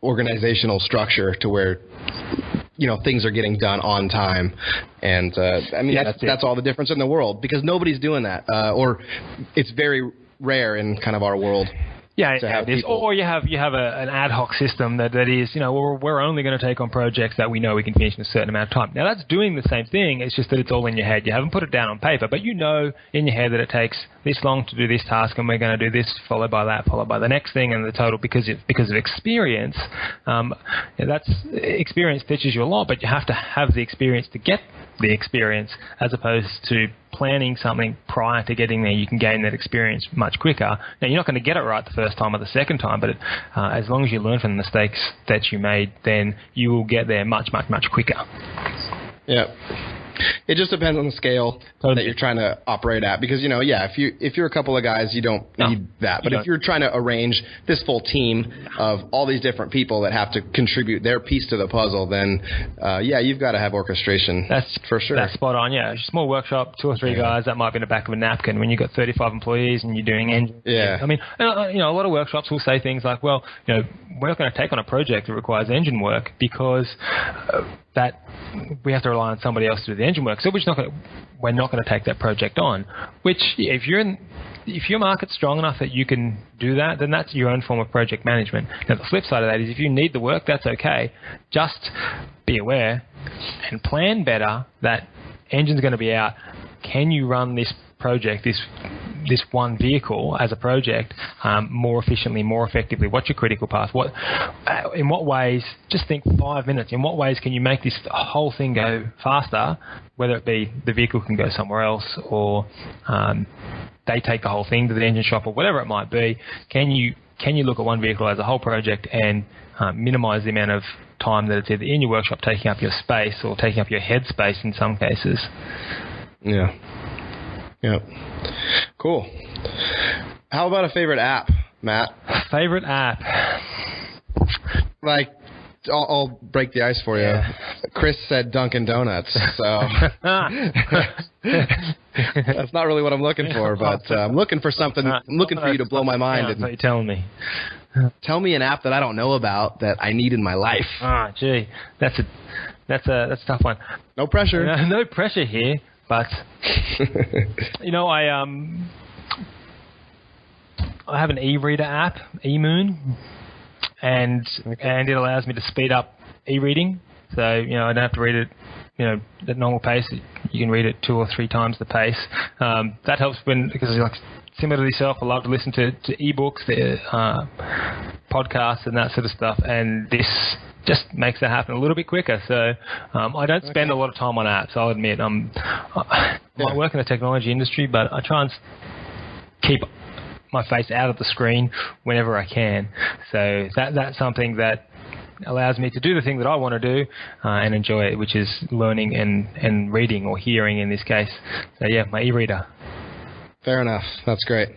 organizational structure to where things are getting done on time, and that's all the difference in the world, because nobody's doing that, or it's very rare in kind of our world. Yeah, it is. Or you have an ad hoc system that is, we're only going to take on projects that we know we can finish in a certain amount of time. Now, that's doing the same thing. It's just that it's all in your head. You haven't put it down on paper, but you know in your head that it takes this long to do this task, and we're going to do this, followed by that, followed by the next thing, and the total, because of experience. That's experience teaches you a lot, but you have to have the experience to get the experience, as opposed to planning something prior to getting there. You can gain that experience much quicker. Now, you're not going to get it right the first time or the second time, but as long as you learn from the mistakes that you made, then you will get there much, much, much quicker. Yeah. It just depends on the scale that you're trying to operate at, because if you're a couple of guys, you don't need that. But if you're trying to arrange this full team of all these different people that have to contribute their piece to the puzzle, then you've got to have orchestration. That's for sure. That's spot on. Yeah, small workshop, 2 or 3 guys. That might be in the back of a napkin. When you've got 35 employees and you're doing engine. Yeah. I mean, a lot of workshops will say things like, well, we're not going to take on a project that requires engine work because that we have to rely on somebody else to do the engine work. So we're not going to take that project on. Which, if your market's strong enough that you can do that, then that's your own form of project management. Now, the flip side of that is if you need the work, that's okay. Just be aware and plan better that engine's going to be out. Can you run this project, this one vehicle as a project more efficiently, more effectively? What's your critical path? In what ways, just think 5 minutes, in what ways can you make this whole thing go faster, whether it be the vehicle can go somewhere else, or they take the whole thing to the engine shop, or whatever it might be. Can you look at one vehicle as a whole project and minimize the amount of time that it's either in your workshop taking up your space or taking up your head space in some cases? Yeah. Cool. How about a favorite app, Matt? Favorite app? Like, I'll break the ice for you. Yeah. Chris said Dunkin' Donuts, so that's not really what I'm looking for, but I'm looking for something. I'm looking for you to blow my mind. That's what you're telling me. Tell me an app that I don't know about that I need in my life. Gee, that's a tough one. No pressure. No pressure here. But I have an e-reader app, eMoon, and it allows me to speed up e-reading. So I don't have to read it, at normal pace. You can read it 2 or 3 times the pace. That helps because similar to yourself, I love to listen to e-books, podcasts, and that sort of stuff. And this just makes that happen a little bit quicker. So I don't spend a lot of time on apps, I'll admit. I work in the technology industry, but I try and keep my face out of the screen whenever I can. So that's something that allows me to do the thing that I want to do and enjoy it, which is learning and reading, or hearing in this case. So my e-reader. Fair enough. That's great.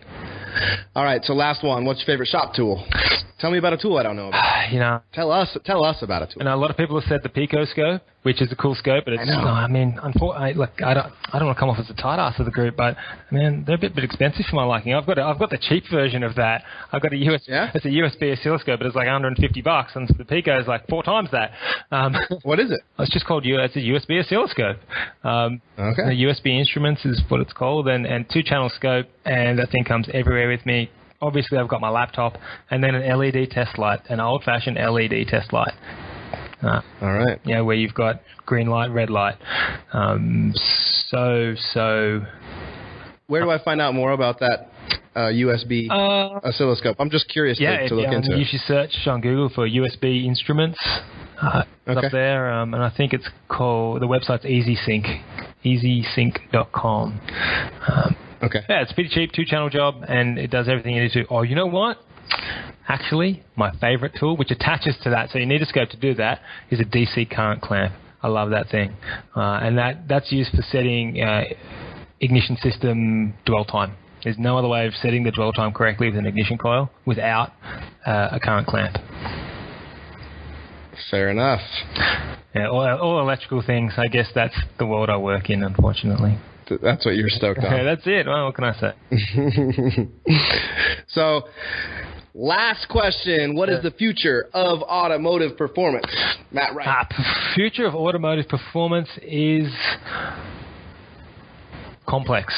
All right, so last one. What's your favorite shop tool? Tell me about a tool I don't know about. Tell us about a tool. A lot of people have said the Pico scope, which is a cool scope, but it's I don't want to come off as a tight ass of the group, but they're a bit expensive for my liking. I've got the cheap version of that. I've got it's a USB oscilloscope, but it's like $150, and the Pico is like 4 times that. What is it? It's just called it's a USB oscilloscope. Okay. The USB instruments is what it's called, and 2-channel scope, and that thing comes everywhere with me. Obviously, I've got my laptop, and then an LED test light, an old-fashioned LED test light. All right. Where you've got green light, red light. Where do I find out more about that USB oscilloscope? I'm just curious to look into it. You should search on Google for USB instruments. up there, and I think it's called, the website's EasySync, easysync.com. Okay. Yeah, it's pretty cheap, 2-channel job, and it does everything you need to. Oh, you know what? Actually, my favorite tool, which attaches to that, so you need a scope to do that, is a DC current clamp. I love that thing. And that's used for setting ignition system dwell time. There's no other way of setting the dwell time correctly with an ignition coil without a current clamp. Fair enough. Yeah, all electrical things. I guess that's the world I work in, unfortunately. That's what you're stoked on. Okay, that's it. Well, what can I say? So, last question. What is the future of automotive performance? Matt Wright. Future of automotive performance is complex.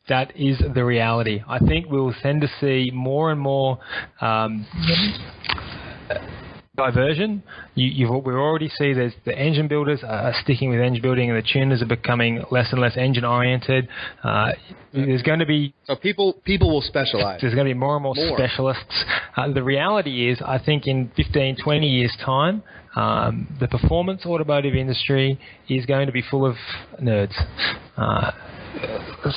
That is the reality. I think we'll tend to see more and more diversion. We already see there's the engine builders are sticking with engine building, and the tuners are becoming less and less engine oriented. There's going to be people will specialize. There's going to be more and more specialists. The reality is, I think in 15, 20 years' time, the performance automotive industry is going to be full of nerds.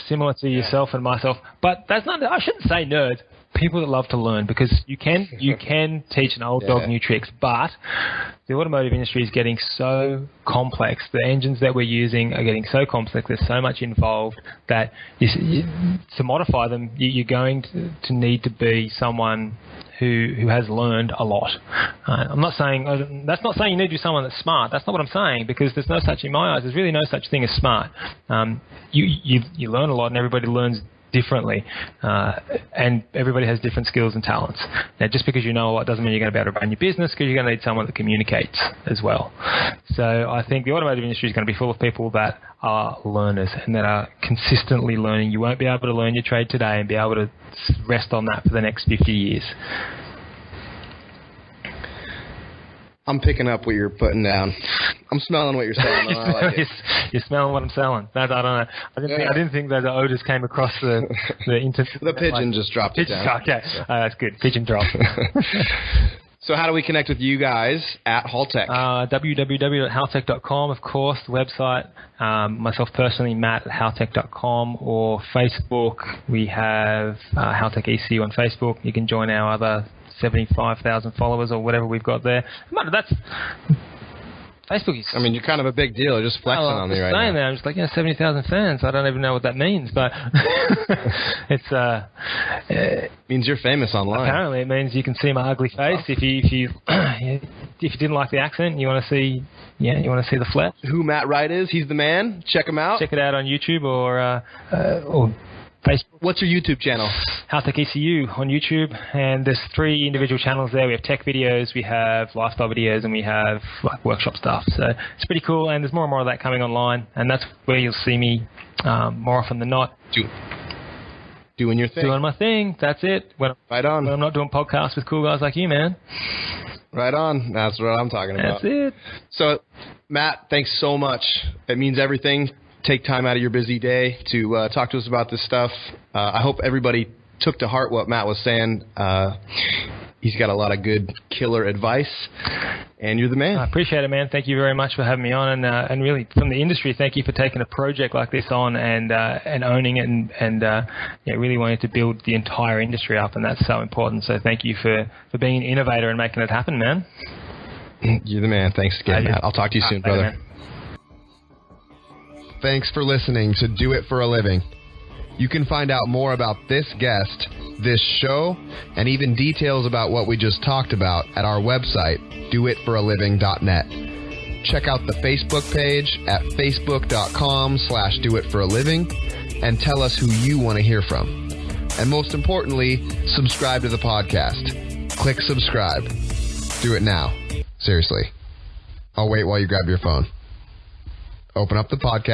Similar to yourself and myself, but that's not. I shouldn't say nerds. People that love to learn, because you can teach an old dog new tricks, but the automotive industry is getting so complex. The engines that we're using are getting so complex. There's so much involved that to modify them, you're going to need to be someone who has learned a lot. I'm not saying that's not saying you need to be someone that's smart. That's not what I'm saying, because there's no such, in my eyes, there's really no such thing as smart. You learn a lot, and everybody learns differently, and everybody has different skills and talents. Now, just because you know a lot doesn't mean you're going to be able to run your business, because you're going to need someone that communicates as well. So I think the automotive industry is going to be full of people that are learners and that are consistently learning. You won't be able to learn your trade today and be able to rest on that for the next 50 years. I'm picking up what you're putting down. I'm smelling what you're saying. I like it. You're smelling what I'm selling. I don't know. I didn't think those odors came across the internet. The pigeon just dropped it down. Okay, that's good. Pigeon drop. So how do we connect with you guys at Haltech? www.haltech.com, of course, the website. Myself personally, Matt at haltech.com, or Facebook. We have Haltech ECU on Facebook. You can join our other 75,000 followers or whatever we've got there. That's Facebook is. I mean, you're kind of a big deal. You're just flexing on me right now. Saying that, I'm just like, 70,000 fans. I don't even know what that means, but it's means you're famous online. Apparently, it means you can see my ugly face. If you didn't like the accent, you want to see the flesh. Who Matt Wright is? He's the man. Check him out. Check it out on YouTube or Facebook. What's your YouTube channel? Haltech ECU on YouTube, and there's 3 individual channels there. We have tech videos, we have lifestyle videos, and we have workshop stuff. So it's pretty cool, and there's more and more of that coming online, and that's where you'll see me more often than not. Doing your thing. Doing my thing. That's it. Right on. When I'm not doing podcasts with cool guys like you, man. Right on. That's what I'm talking about. That's it. So, Matt, thanks so much. It means everything. Take time out of your busy day to talk to us about this stuff. I hope everybody took to heart what Matt was saying. He's got a lot of good killer advice, and you're the man. I appreciate it, man. Thank you very much for having me on, and really from the industry, thank you for taking a project like this on and owning it and really wanting to build the entire industry up, and that's so important. So thank you for being an innovator and making it happen, man. You're the man. Thanks again, Matt. I'll talk to you soon, brother. Man. Thanks for listening to Do It for a Living. You can find out more about this guest, this show, and even details about what we just talked about at our website, doitforaliving.net. Check out the Facebook page at facebook.com/doitforaliving and tell us who you want to hear from. And most importantly, subscribe to the podcast. Click subscribe. Do it now. Seriously. I'll wait while you grab your phone. Open up the podcast.